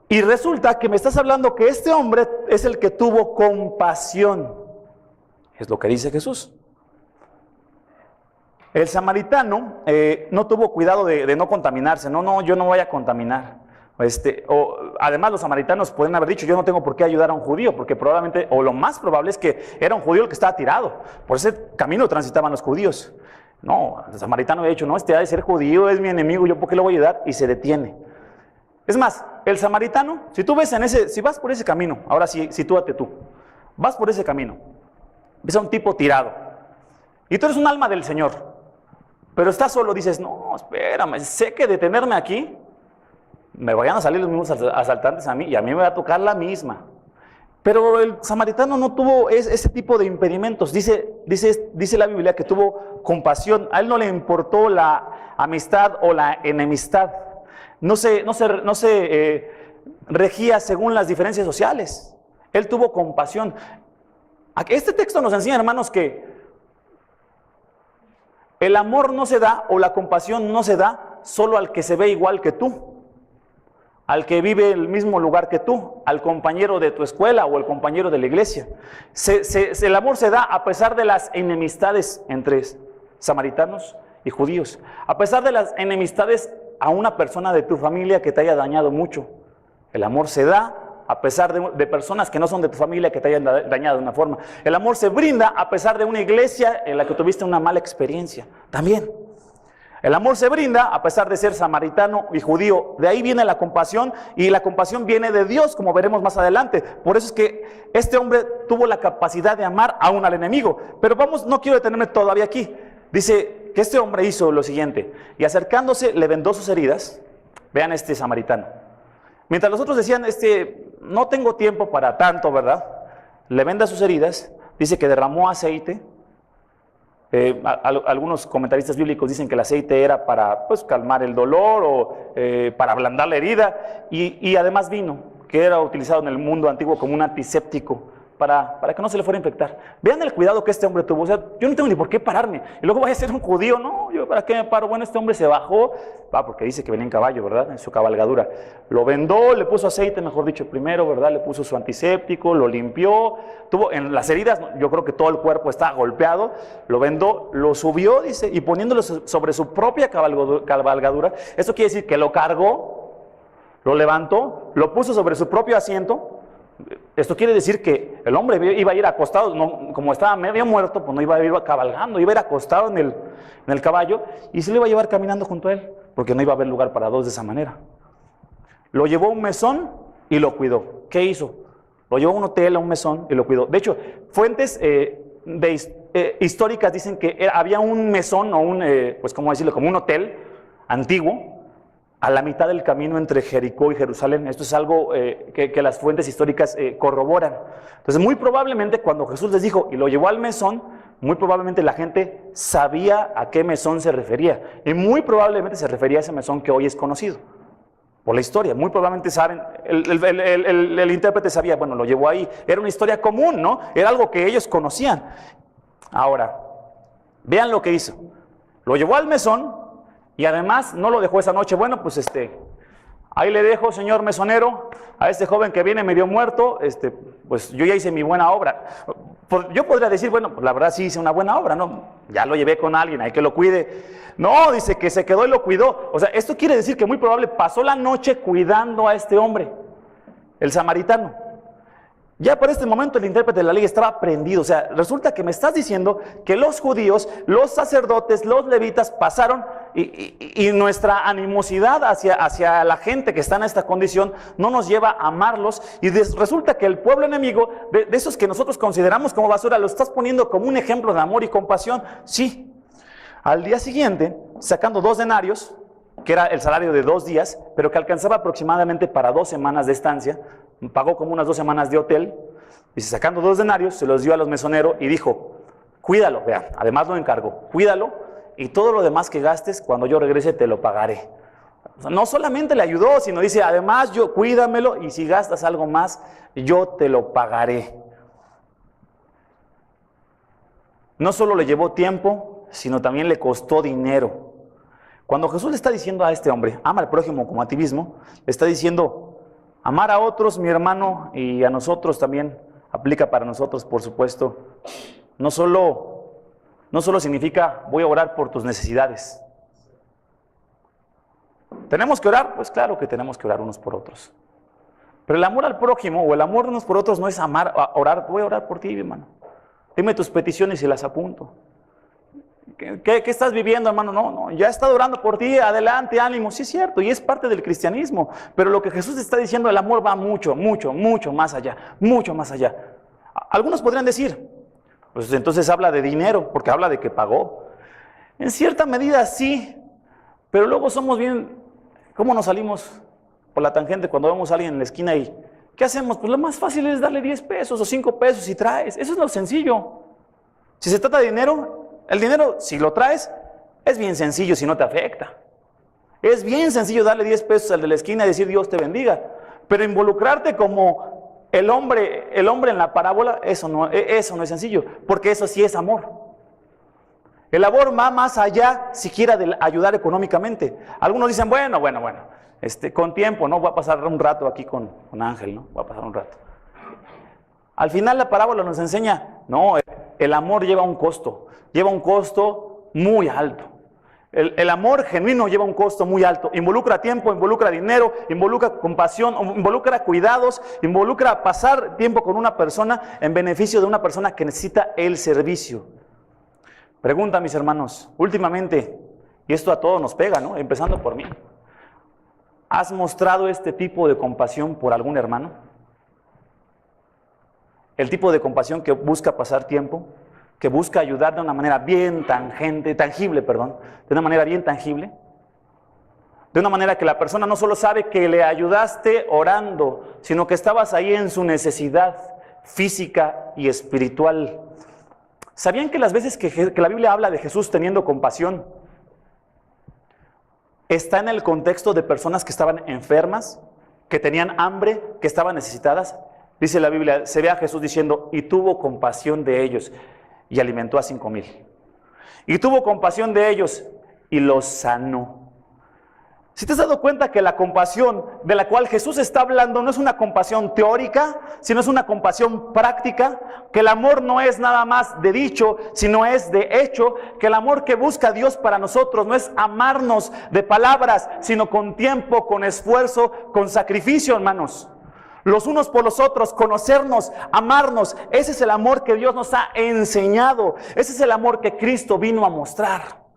Y resulta que me estás hablando que este hombre es el que tuvo compasión. Es lo que dice Jesús. El samaritano no tuvo cuidado de no contaminarse. No, yo no voy a contaminar. Además los samaritanos pueden haber dicho, yo no tengo por qué ayudar a un judío, porque probablemente, o lo más probable es que era un judío el que estaba tirado. Por ese camino transitaban los judíos. No, el samaritano había dicho, no, este ha de ser judío, es mi enemigo, ¿yo por qué le voy a ayudar? Y se detiene. Es más, el samaritano, si vas por ese camino, ahora sí, sitúate tú, vas por ese camino, ves a un tipo tirado, y tú eres un alma del Señor, pero estás solo, dices, no, espérame, sé que detenerme aquí, me vayan a salir los mismos asaltantes a mí, y a mí me va a tocar la misma. Pero el samaritano no tuvo ese tipo de impedimentos. Dice la Biblia que tuvo compasión. A él no le importó la amistad o la enemistad. No se regía según las diferencias sociales. Él tuvo compasión. Este texto nos enseña, hermanos, que el amor no se da o la compasión no se da solo al que se ve igual que tú, al que vive en el mismo lugar que tú, al compañero de tu escuela o al compañero de la iglesia. El amor se da a pesar de las enemistades entre samaritanos y judíos, a pesar de las enemistades a una persona de tu familia que te haya dañado mucho. El amor se da a pesar de personas que no son de tu familia que te hayan dañado de una forma. El amor se brinda a pesar de una iglesia en la que tuviste una mala experiencia. También. El amor se brinda a pesar de ser samaritano y judío. De ahí viene la compasión, y la compasión viene de Dios, como veremos más adelante. Por eso es que este hombre tuvo la capacidad de amar aún al enemigo. Pero vamos, no quiero detenerme todavía aquí. Dice que este hombre hizo lo siguiente: y acercándose le vendó sus heridas. Vean este samaritano. Mientras los otros decían, no tengo tiempo para tanto, ¿verdad? Le venda sus heridas. Dice que derramó aceite. Algunos comentaristas bíblicos dicen que el aceite era para calmar el dolor o para ablandar la herida, y además vino, que era utilizado en el mundo antiguo como un antiséptico para que no se le fuera a infectar. Vean el cuidado que este hombre tuvo. O sea, yo no tengo ni por qué pararme y luego vaya a ser un judío. No, yo para qué me paro. Bueno, este hombre se bajó, porque dice que venía en caballo, ¿verdad? En su cabalgadura. Lo vendó, le puso aceite, mejor dicho, primero, ¿verdad? Le puso su antiséptico, lo limpió. Tuvo en las heridas, yo creo que todo el cuerpo estaba golpeado. Lo vendó, lo subió, dice, y poniéndolo sobre su propia cabalgadura. Esto quiere decir que lo cargó, lo levantó, lo puso sobre su propio asiento. Esto quiere decir que el hombre iba a ir acostado, no, como estaba medio muerto, pues no iba a ir cabalgando, iba a ir acostado en el caballo, y se lo iba a llevar caminando junto a él, porque no iba a haber lugar para dos de esa manera. Lo llevó a un mesón y lo cuidó. ¿Qué hizo? Lo llevó a un hotel, a un mesón, y lo cuidó. De hecho, fuentes históricas dicen que había un mesón o ¿cómo decirlo? Como un hotel antiguo a la mitad del camino entre Jericó y Jerusalén. Esto es algo que las fuentes históricas corroboran. Entonces, muy probablemente cuando Jesús les dijo y lo llevó al mesón, muy probablemente la gente sabía a qué mesón se refería, y muy probablemente se refería a ese mesón que hoy es conocido por la historia. Muy probablemente saben, el intérprete sabía, bueno, lo llevó ahí. Era una historia común, ¿no? Era algo que ellos conocían. Ahora, vean lo que hizo. Lo llevó al mesón, y además no lo dejó esa noche. Bueno, pues ahí le dejo, señor mesonero, a este joven que viene medio muerto, pues yo ya hice mi buena obra. Yo podría decir, bueno, pues la verdad sí hice una buena obra, ¿no? Ya lo llevé con alguien, hay que lo cuide. No, dice que se quedó y lo cuidó. O sea, esto quiere decir que muy probable pasó la noche cuidando a este hombre, el samaritano. Ya para este momento el intérprete de la ley estaba prendido. O sea, resulta que me estás diciendo que los judíos, los sacerdotes, los levitas pasaron, y nuestra animosidad hacia la gente que está en esta condición no nos lleva a amarlos, y resulta que el pueblo enemigo, de esos que nosotros consideramos como basura, lo estás poniendo como un ejemplo de amor y compasión. Sí. Al día siguiente, sacando 2 denarios, que era el salario de 2 días, pero que alcanzaba aproximadamente para 2 semanas de estancia, pagó como unas 2 semanas de hotel, y sacando 2 denarios, se los dio a los mesoneros y dijo: cuídalo, vean, además lo encargó, cuídalo, y todo lo demás que gastes, cuando yo regrese te lo pagaré. O sea, no solamente le ayudó, sino dice, además cuídamelo, y si gastas algo más, yo te lo pagaré. No solo le llevó tiempo, sino también le costó dinero. Cuando Jesús le está diciendo a este hombre, ama al prójimo como a ti mismo, le está diciendo, amar a otros, mi hermano, y a nosotros también, aplica para nosotros, por supuesto. No solo significa voy a orar por tus necesidades. ¿Tenemos que orar? Pues claro que tenemos que orar unos por otros. Pero el amor al prójimo o el amor de unos por otros no es orar, voy a orar por ti, mi hermano. Dime tus peticiones y las apunto. ¿Qué estás viviendo, hermano? No, ya he estado orando por ti, adelante, ánimo. Sí es cierto, y es parte del cristianismo. Pero lo que Jesús está diciendo, el amor va mucho, mucho, mucho más allá, mucho más allá. Algunos podrían decir, pues entonces habla de dinero, porque habla de que pagó. En cierta medida sí, pero luego somos bien, ¿cómo nos salimos por la tangente cuando vemos a alguien en la esquina y ¿qué hacemos? Pues lo más fácil es darle 10 pesos o 5 pesos y traes. Eso es lo sencillo. Si se trata de dinero, el dinero, si lo traes, es bien sencillo si no te afecta. Es bien sencillo darle 10 pesos al de la esquina y decir Dios te bendiga. Pero involucrarte como el hombre en la parábola, eso no es sencillo, porque eso sí es amor. El amor va más allá siquiera de ayudar económicamente. Algunos dicen, bueno, con tiempo, ¿no? Voy a pasar un rato aquí con Ángel, ¿no? Voy a pasar un rato. Al final la parábola nos enseña, no, el amor lleva un costo muy alto. El amor genuino lleva un costo muy alto. Involucra tiempo, involucra dinero, involucra compasión, involucra cuidados, involucra pasar tiempo con una persona en beneficio de una persona que necesita el servicio. Pregunta, mis hermanos, últimamente, Y esto a todos nos pega, ¿no? Empezando por mí. ¿Has mostrado este tipo de compasión por algún hermano? El tipo de compasión que busca pasar tiempo, que busca ayudar de una manera bien tangible, de una manera bien tangible. De una manera que la persona no solo sabe que le ayudaste orando, sino que estabas ahí en su necesidad física y espiritual. ¿Sabían que las veces que la Biblia habla de Jesús teniendo compasión, está en el contexto de personas que estaban enfermas, que tenían hambre, que estaban necesitadas? Dice la Biblia, se ve a Jesús diciendo, y tuvo compasión de ellos, y alimentó a 5,000. Y tuvo compasión de ellos, y los sanó. ¿Si te has dado cuenta que la compasión de la cual Jesús está hablando no es una compasión teórica, sino es una compasión práctica? Que el amor no es nada más de dicho, sino es de hecho. Que el amor que busca Dios para nosotros no es amarnos de palabras, sino con tiempo, con esfuerzo, con sacrificio, hermanos. Los unos por los otros, conocernos, amarnos. Ese es el amor que Dios nos ha enseñado. Ese es el amor que Cristo vino a mostrar.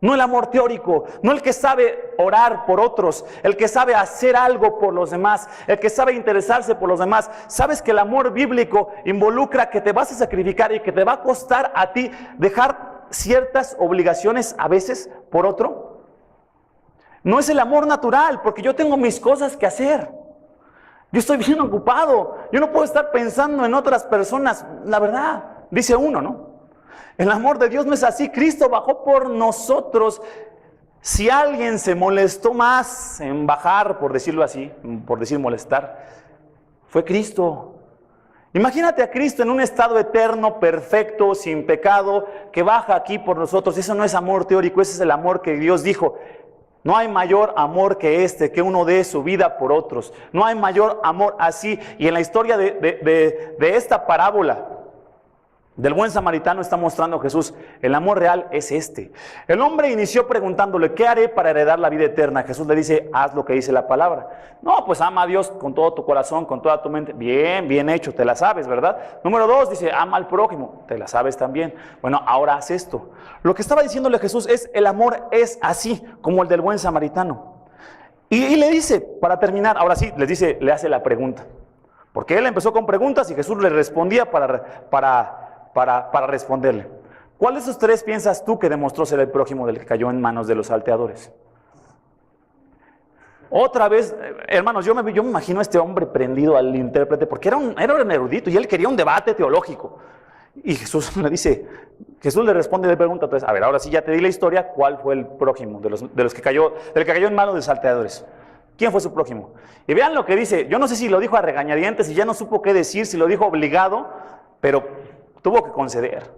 No el amor teórico, no el que sabe orar por otros, el que sabe hacer algo por los demás, el que sabe interesarse por los demás. ¿Sabes que el amor bíblico involucra que te vas a sacrificar y que te va a costar a ti dejar ciertas obligaciones a veces por otro? No es el amor natural, porque yo tengo mis cosas que hacer. Yo estoy bien ocupado, yo no puedo estar pensando en otras personas, la verdad, dice uno, ¿no? El amor de Dios no es así. Cristo bajó por nosotros. Si alguien se molestó más en bajar, por decirlo así, por decir molestar, fue Cristo. Imagínate a Cristo en un estado eterno, perfecto, sin pecado, que baja aquí por nosotros. Eso no es amor teórico, ese es el amor que Dios dijo. No hay mayor amor que este, que uno dé su vida por otros. No hay mayor amor así. Y en la historia de esta parábola del buen samaritano está mostrando Jesús, el amor real es este. El hombre inició preguntándole, ¿qué haré para heredar la vida eterna? Jesús le dice, haz lo que dice la palabra. No, pues ama a Dios con todo tu corazón, con toda tu mente. Bien, bien hecho, te la sabes, ¿verdad? Número 2, dice, ama al prójimo, te la sabes también. Bueno, ahora haz esto. Lo que estaba diciéndole Jesús es, el amor es así, como el del buen samaritano. Y le dice, para terminar, ahora sí, les dice, le hace la pregunta. Porque él empezó con preguntas y Jesús le respondía para responderle. ¿Cuál de esos tres piensas tú que demostró ser el prójimo del que cayó en manos de los salteadores? Otra vez, hermanos, yo me imagino a este hombre prendido al intérprete, porque era un erudito y él quería un debate teológico. Y Jesús le dice, Jesús le responde y le pregunta, entonces, a ver, ahora sí ya te di la historia, ¿cuál fue el prójimo del que cayó en manos de los salteadores? ¿Quién fue su prójimo? Y vean lo que dice, yo no sé si lo dijo a regañadientes y ya no supo qué decir, si lo dijo obligado, pero tuvo que conceder.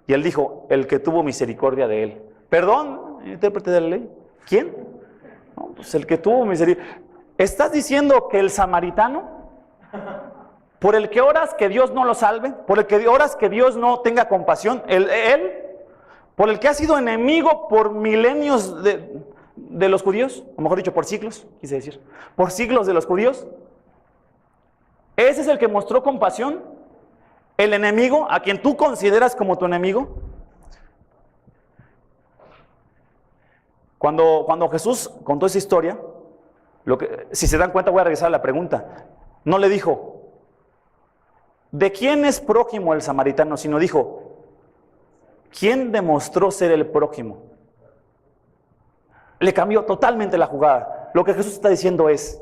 Y él dijo, el que tuvo misericordia de él. ¿Perdón, intérprete de la ley? ¿Quién? No, pues el que tuvo misericordia. ¿Estás diciendo que el samaritano, por el que oras que Dios no lo salve, por el que oras que Dios no tenga compasión, él, por el que ha sido enemigo por milenios de los judíos, o mejor dicho, por siglos, quise decir, por siglos de los judíos, ese es el que mostró compasión? ¿El enemigo, a quien tú consideras como tu enemigo? Cuando Jesús contó esa historia, si se dan cuenta, voy a regresar a la pregunta. No le dijo, ¿de quién es prójimo el samaritano? Sino dijo, ¿quién demostró ser el prójimo? Le cambió totalmente la jugada. Lo que Jesús está diciendo es,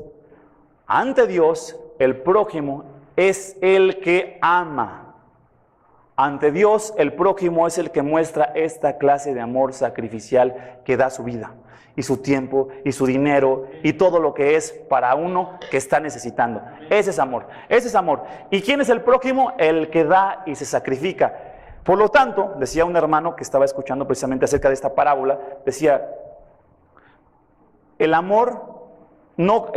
ante Dios, el prójimo es el que ama. Ante Dios, el prójimo es el que muestra esta clase de amor sacrificial que da su vida, y su tiempo, y su dinero, y todo lo que es para uno que está necesitando. Ese es amor, ese es amor. ¿Y quién es el prójimo? El que da y se sacrifica. Por lo tanto, decía un hermano que estaba escuchando precisamente acerca de esta parábola, decía, el amor no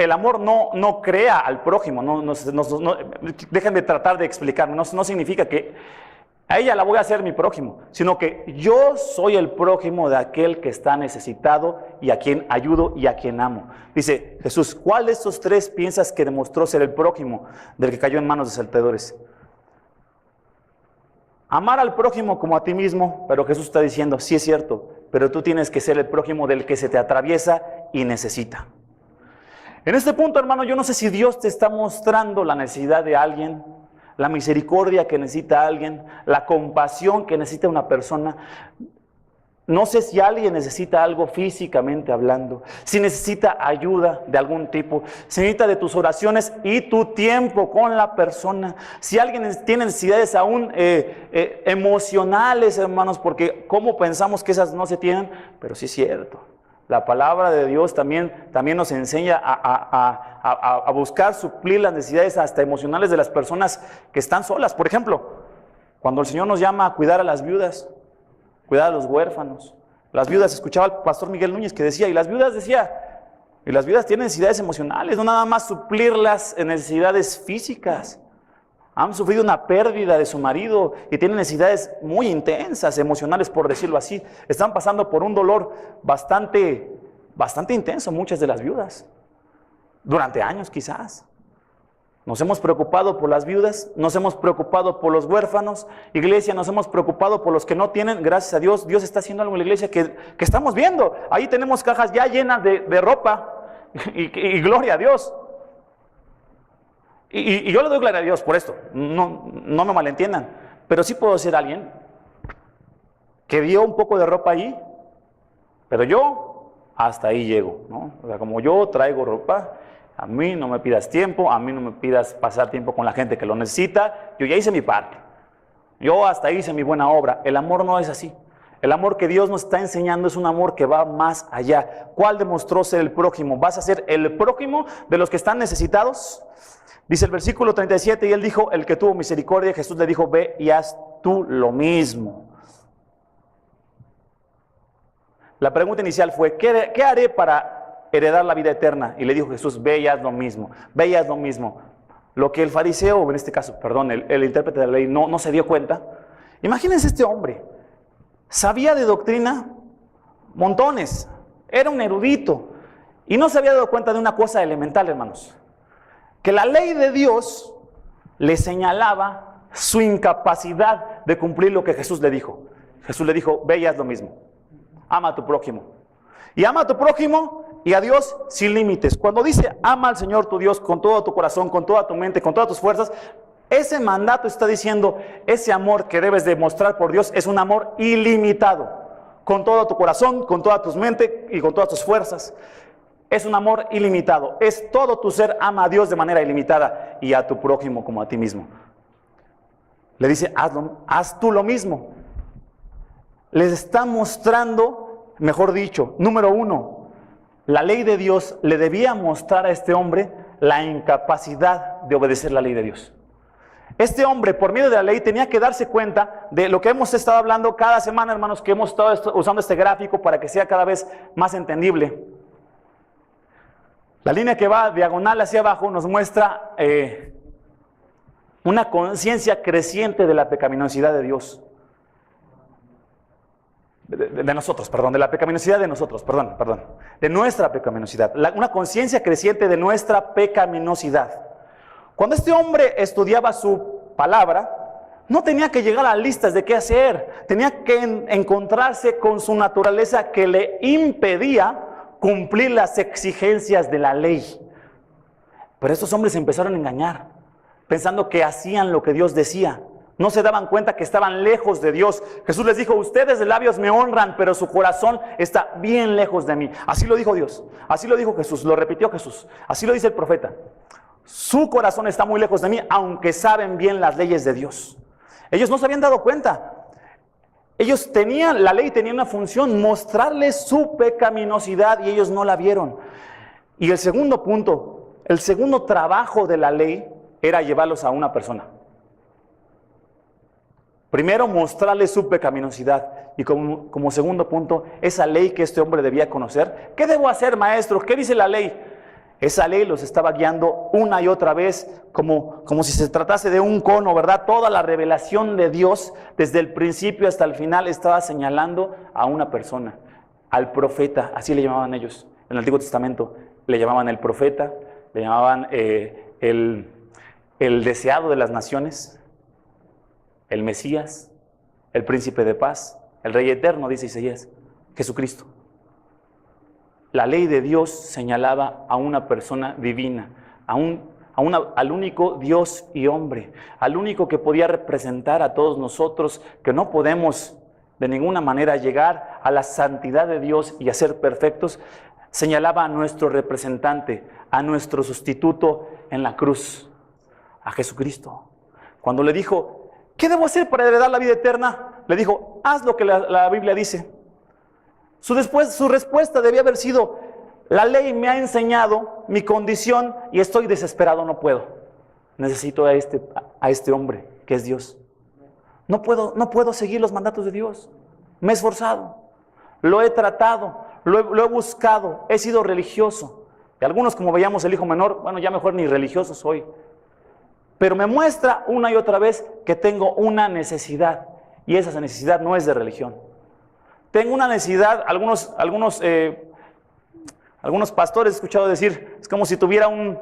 crea al prójimo, dejen de tratar de explicarme, no significa que a ella la voy a hacer mi prójimo, sino que yo soy el prójimo de aquel que está necesitado y a quien ayudo y a quien amo. Dice Jesús, ¿cuál de estos tres piensas que demostró ser el prójimo del que cayó en manos de salteadores? Amar al prójimo como a ti mismo, pero Jesús está diciendo, sí es cierto, pero tú tienes que ser el prójimo del que se te atraviesa y necesita. En este punto, hermano, yo no sé si Dios te está mostrando la necesidad de alguien, la misericordia que necesita alguien, la compasión que necesita una persona. No sé si alguien necesita algo físicamente hablando, si necesita ayuda de algún tipo, si necesita de tus oraciones y tu tiempo con la persona. Si alguien tiene necesidades aún emocionales, hermanos, porque ¿cómo pensamos que esas no se tienen? Pero sí es cierto. La palabra de Dios también nos enseña a buscar suplir las necesidades hasta emocionales de las personas que están solas. Por ejemplo, cuando el Señor nos llama a cuidar a las viudas, cuidar a los huérfanos. Las viudas, escuchaba al pastor Miguel Núñez que decía, y las viudas tienen necesidades emocionales, no nada más suplir las necesidades físicas. Han sufrido una pérdida de su marido y tienen necesidades muy intensas, emocionales, por decirlo así. Están pasando por un dolor bastante intenso, muchas de las viudas, durante años quizás. Nos hemos preocupado por las viudas, nos hemos preocupado por los huérfanos. Iglesia, nos hemos preocupado por los que no tienen. Gracias a Dios, Dios está haciendo algo en la iglesia que estamos viendo. Ahí tenemos cajas ya llenas de ropa y gloria a Dios. Y yo le doy gloria a Dios por esto, no me malentiendan. Pero sí puedo ser alguien que dio un poco de ropa ahí, pero yo hasta ahí llego, ¿no? O sea, como yo traigo ropa, a mí no me pidas tiempo, a mí no me pidas pasar tiempo con la gente que lo necesita. Yo ya hice mi parte. Yo hasta hice mi buena obra. El amor no es así. El amor que Dios nos está enseñando es un amor que va más allá. ¿Cuál demostró ser el prójimo? ¿Vas a ser el prójimo de los que están necesitados? Dice el versículo 37, y él dijo, el que tuvo misericordia, Jesús le dijo, ve y haz tú lo mismo. La pregunta inicial fue, ¿qué haré para heredar la vida eterna? Y le dijo Jesús, ve y haz lo mismo, ve y haz lo mismo. Lo que el fariseo, en este caso, perdón, el intérprete de la ley no se dio cuenta. Imagínense este hombre, sabía de doctrina montones, era un erudito, y no se había dado cuenta de una cosa elemental, hermanos, que la ley de Dios le señalaba su incapacidad de cumplir lo que Jesús le dijo. Jesús le dijo, ve y haz lo mismo, ama a tu prójimo. Y ama a tu prójimo y a Dios sin límites. Cuando dice ama al Señor tu Dios con todo tu corazón, con toda tu mente, con todas tus fuerzas, ese mandato está diciendo, ese amor que debes demostrar por Dios es un amor ilimitado, con todo tu corazón, con toda tu mente y con todas tus fuerzas. Es un amor ilimitado, es todo tu ser, ama a Dios de manera ilimitada y a tu prójimo como a ti mismo. Le dice, haz tú lo mismo. Les está mostrando, mejor dicho, número uno, la ley de Dios le debía mostrar a este hombre la incapacidad de obedecer la ley de Dios. Este hombre, por medio de la ley, tenía que darse cuenta de lo que hemos estado hablando cada semana, hermanos, que hemos estado usando este gráfico para que sea cada vez más entendible. La línea que va diagonal hacia abajo nos muestra una conciencia creciente de la pecaminosidad de Dios. De nosotros, perdón, de la pecaminosidad de nosotros, perdón, de nuestra pecaminosidad, una conciencia creciente de nuestra pecaminosidad. Cuando este hombre estudiaba su palabra, no tenía que llegar a listas de qué hacer, tenía que encontrarse con su naturaleza que le impedía cumplir las exigencias de la ley. Pero estos hombres se empezaron a engañar, pensando que hacían lo que Dios decía. No se daban cuenta que estaban lejos de Dios. Jesús les dijo, ustedes de labios me honran, pero su corazón está bien lejos de mí. Así lo dijo Dios, así lo dijo Jesús, lo repitió Jesús, así lo dice el profeta. Su corazón está muy lejos de mí, aunque saben bien las leyes de Dios. Ellos no se habían dado cuenta. Ellos tenían, la ley tenía una función, mostrarles su pecaminosidad y ellos no la vieron. Y el segundo punto, el segundo trabajo de la ley era llevarlos a una persona. Primero, mostrarles su pecaminosidad. Y como segundo punto, esa ley que este hombre debía conocer. ¿Qué debo hacer, maestro? ¿Qué dice la ley? Esa ley los estaba guiando una y otra vez, como si se tratase de un cono, ¿verdad? Toda la revelación de Dios, desde el principio hasta el final, estaba señalando a una persona, al profeta, así le llamaban ellos. En el Antiguo Testamento le llamaban el profeta, le llamaban el deseado de las naciones, el Mesías, el príncipe de paz, el rey eterno, dice Isaías. Jesucristo. La ley de Dios señalaba a una persona divina, al único Dios y hombre, al único que podía representar a todos nosotros, que no podemos de ninguna manera llegar a la santidad de Dios y a ser perfectos. Señalaba a nuestro representante, a nuestro sustituto en la cruz, a Jesucristo. Cuando le dijo, ¿qué debo hacer para heredar la vida eterna? Le dijo, haz lo que la Biblia dice. Su respuesta debía haber sido, la ley me ha enseñado mi condición y estoy desesperado, no puedo. Necesito a este hombre que es Dios. No puedo seguir los mandatos de Dios. Me he esforzado, lo he tratado, lo he buscado, he sido religioso. Y algunos, como veíamos el hijo menor, bueno, ya mejor ni religioso soy. Pero me muestra una y otra vez que tengo una necesidad, y esa necesidad no es de religión. Tengo una necesidad, algunos pastores he escuchado decir, es como si tuviera un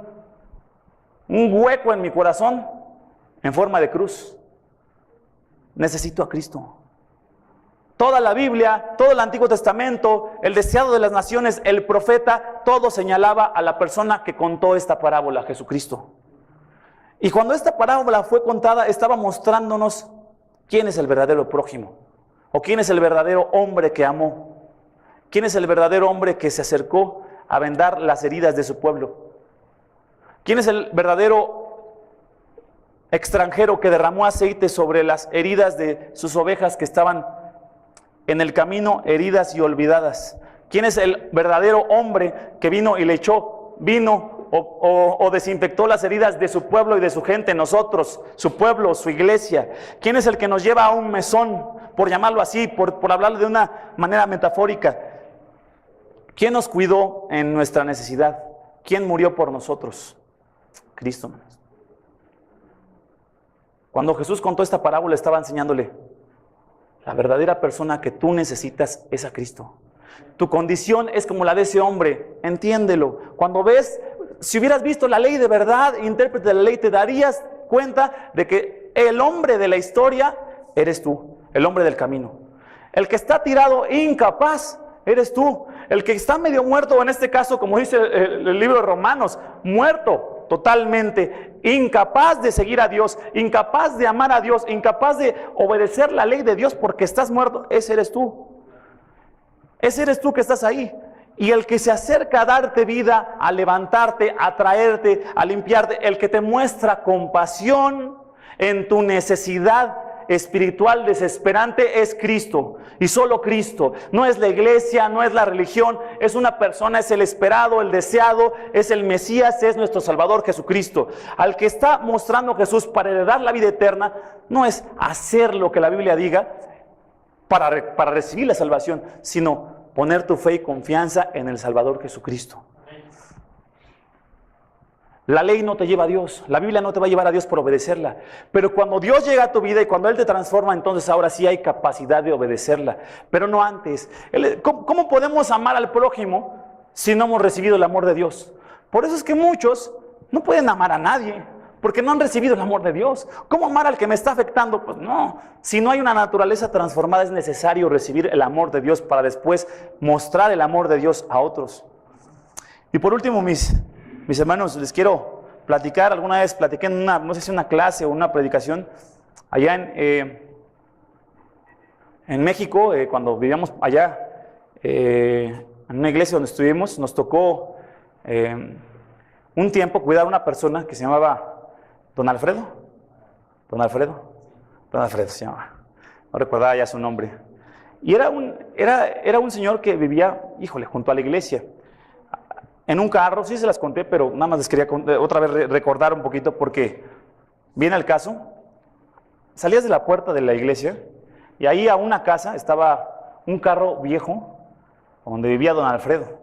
hueco en mi corazón en forma de cruz. Necesito a Cristo. Toda la Biblia, todo el Antiguo Testamento, el deseado de las naciones, el profeta, todo señalaba a la persona que contó esta parábola, Jesucristo. Y cuando esta parábola fue contada, estaba mostrándonos quién es el verdadero prójimo, o quién es el verdadero hombre que amó, quién es el verdadero hombre que se acercó a vendar las heridas de su pueblo, quién es el verdadero extranjero que derramó aceite sobre las heridas de sus ovejas que estaban en el camino, heridas y olvidadas. ¿Quién es el verdadero hombre que vino y le echó vino o desinfectó las heridas de su pueblo y de su gente, nosotros, su pueblo, su iglesia? ¿Quién es el que nos lleva a un mesón, por llamarlo así, por hablarlo de una manera metafórica? ¿Quién nos cuidó en nuestra necesidad? ¿Quién murió por nosotros? Cristo, hermanos. Cuando Jesús contó esta parábola, estaba enseñándole, la verdadera persona que tú necesitas es a Cristo. Tu condición es como la de ese hombre, entiéndelo. Cuando ves, si hubieras visto la ley de verdad, intérprete de la ley, te darías cuenta de que el hombre de la historia eres tú, el hombre del camino. El que está tirado incapaz eres tú. El que está medio muerto, o en este caso, como dice el libro de Romanos, muerto totalmente, incapaz de seguir a Dios, incapaz de amar a Dios, incapaz de obedecer la ley de Dios porque estás muerto, ese eres tú. Ese eres tú que estás ahí. Y el que se acerca a darte vida, a levantarte, a traerte, a limpiarte, el que te muestra compasión en tu necesidad espiritual desesperante es Cristo, y solo Cristo. No es la iglesia, no es la religión, es una persona, es el esperado, el deseado, es el Mesías, es nuestro Salvador Jesucristo. Al que está mostrando Jesús para heredar la vida eterna, no es hacer lo que la Biblia diga para recibir la salvación, sino poner tu fe y confianza en el Salvador Jesucristo. La ley no te lleva a Dios, la Biblia no te va a llevar a Dios por obedecerla, pero cuando Dios llega a tu vida y cuando Él te transforma, entonces ahora sí hay capacidad de obedecerla, pero no antes. ¿Cómo podemos amar al prójimo si no hemos recibido el amor de Dios? Por eso es que muchos no pueden amar a nadie, porque no han recibido el amor de Dios. ¿Cómo amar al que me está afectando? Pues no, si no hay una naturaleza transformada es necesario recibir el amor de Dios para después mostrar el amor de Dios a otros. Y por último, mis hermanos, les quiero platicar. Alguna vez platiqué en no sé si una clase o una predicación allá en México, cuando vivíamos allá en una iglesia donde estuvimos, nos tocó un tiempo cuidar a una persona que se llamaba Don Alfredo se llamaba, no recordaba ya su nombre. Y era un señor que vivía, junto a la iglesia, en un carro. Sí se las conté, pero nada más les quería otra vez recordar un poquito, porque viene el caso. Salías de la puerta de la iglesia y ahí a una casa estaba un carro viejo donde vivía Don Alfredo.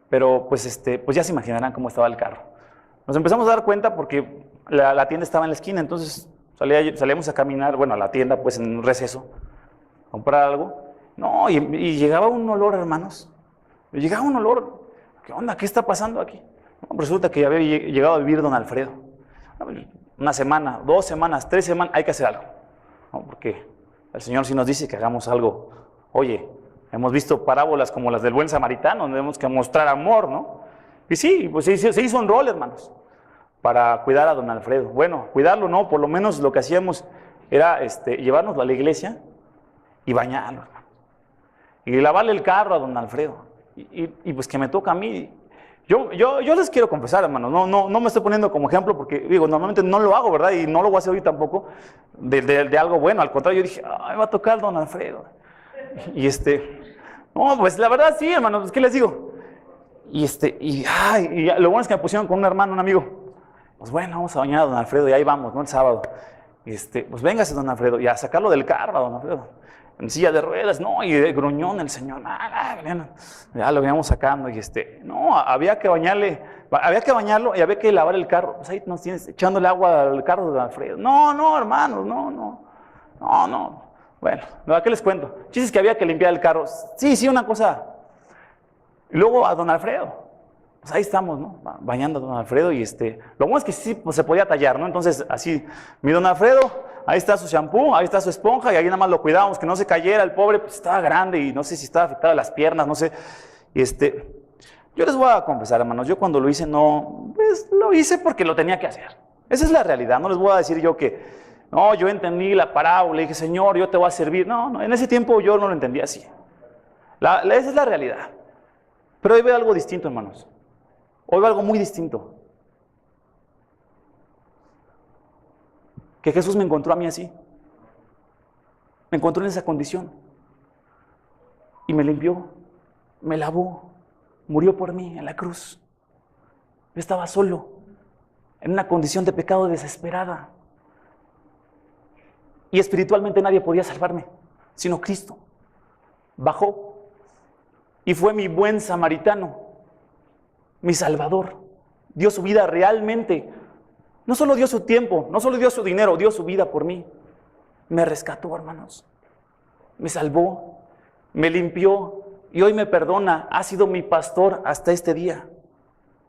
Pero pues ya se imaginarán cómo estaba el carro. Nos empezamos a dar cuenta porque la tienda estaba en la esquina, entonces salíamos a caminar, a la tienda, pues en un receso, a comprar algo. No, y llegaba un olor, hermanos. Llegaba un olor. ¿Qué onda? ¿Qué está pasando aquí? No, resulta que ya había llegado a vivir Don Alfredo. Una semana, 2 semanas, 3 semanas, hay que hacer algo. ¿No? Porque el Señor sí nos dice que hagamos algo. Oye, Hemos visto parábolas como las del buen samaritano, donde tenemos que mostrar amor, ¿no? Y sí, pues se hizo un rol, hermanos, para cuidar a don Alfredo. Bueno, cuidarlo no, por lo menos lo que hacíamos era llevárnoslo a la iglesia y bañarlo, hermano. Y lavarle el carro a don Alfredo. Y pues que me toca a mí. Yo les quiero confesar, hermano, no me estoy poniendo como ejemplo porque, digo, normalmente no lo hago, ¿verdad? Y no lo voy a hacer hoy tampoco de algo bueno. Al contrario, yo dije, ay, va a tocar don Alfredo. Y no, pues la verdad sí, hermano, pues, ¿qué les digo? Y lo bueno es que me pusieron con un hermano, un amigo. Pues bueno, vamos a bañar a don Alfredo y ahí vamos, ¿no? El sábado. Pues véngase don Alfredo y a sacarlo del carro a don Alfredo. En silla de ruedas, no, y de gruñón el señor, ya lo veníamos sacando y no, había que bañarlo y había que lavar el carro. Pues ahí nos tienes echándole agua al carro de don Alfredo. No, hermanos, no. Bueno, ¿qué les cuento? Chistes que había que limpiar el carro. Sí, una cosa. Y luego a don Alfredo. Pues ahí estamos, ¿no? Bañando a don Alfredo y lo bueno es que sí pues, se podía tallar, ¿no? Entonces, así, mi don Alfredo, ahí está su shampoo, ahí está su esponja y ahí nada más lo cuidábamos, que no se cayera. El pobre pues estaba grande y no sé si estaba afectado a las piernas, no sé. Yo les voy a confesar, hermanos, yo cuando lo hice pues lo hice porque lo tenía que hacer. Esa es la realidad, no les voy a decir yo que... No, yo entendí la parábola y dije, Señor, yo te voy a servir. No, en ese tiempo yo no lo entendía así. Esa es la realidad. Pero hoy veo algo distinto, hermanos. Hoy veo algo muy distinto. Que Jesús me encontró a mí así. Me encontró en esa condición. Y me limpió, me lavó, murió por mí en la cruz. Yo estaba solo, en una condición de pecado desesperada. Y espiritualmente nadie podía salvarme, sino Cristo. Bajó y fue mi buen samaritano, mi Salvador. Dio su vida realmente. No solo dio su tiempo, no solo dio su dinero, dio su vida por mí. Me rescató, hermanos. Me salvó, me limpió y hoy me perdona. Ha sido mi pastor hasta este día.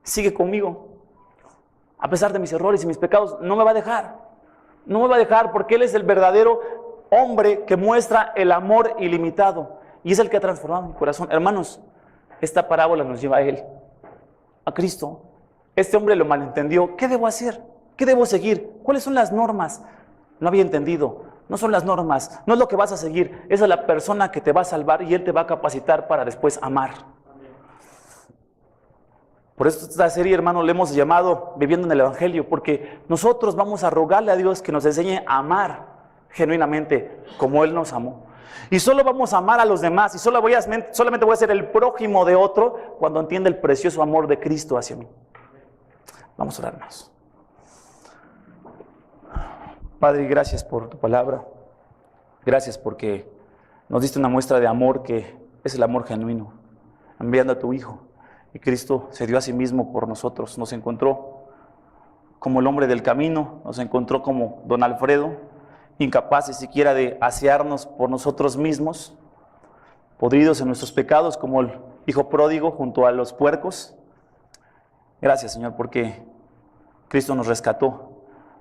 Sigue conmigo. A pesar de mis errores y mis pecados, no me va a dejar. No me va a dejar porque Él es el verdadero hombre que muestra el amor ilimitado. Y es el que ha transformado mi corazón. Hermanos, esta parábola nos lleva a Él, a Cristo. Este hombre lo malentendió. ¿Qué debo hacer? ¿Qué debo seguir? ¿Cuáles son las normas? No había entendido. No son las normas, no es lo que vas a seguir. Esa es la persona que te va a salvar y Él te va a capacitar para después amar. Por eso esta serie, hermano, le hemos llamado Viviendo en el Evangelio, porque nosotros vamos a rogarle a Dios que nos enseñe a amar genuinamente como Él nos amó. Y solo vamos a amar a los demás y solamente voy a ser el prójimo de otro cuando entienda el precioso amor de Cristo hacia mí. Vamos a orar más. Padre, gracias por tu palabra. Gracias porque nos diste una muestra de amor que es el amor genuino, enviando a tu Hijo. Y Cristo se dio a sí mismo por nosotros, nos encontró como el hombre del camino, nos encontró como don Alfredo, incapaces siquiera de asearnos por nosotros mismos, podridos en nuestros pecados como el hijo pródigo junto a los puercos. Gracias, Señor, porque Cristo nos rescató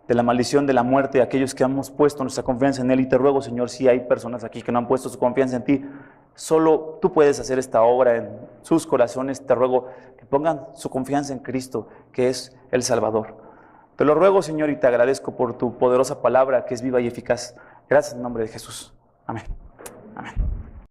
de la maldición de la muerte de aquellos que hemos puesto nuestra confianza en Él. Y te ruego, Señor, si hay personas aquí que no han puesto su confianza en ti, solo tú puedes hacer esta obra en sus corazones. Te ruego que pongan su confianza en Cristo, que es el Salvador. Te lo ruego, Señor, y te agradezco por tu poderosa palabra que es viva y eficaz. Gracias en nombre de Jesús. Amén. Amén.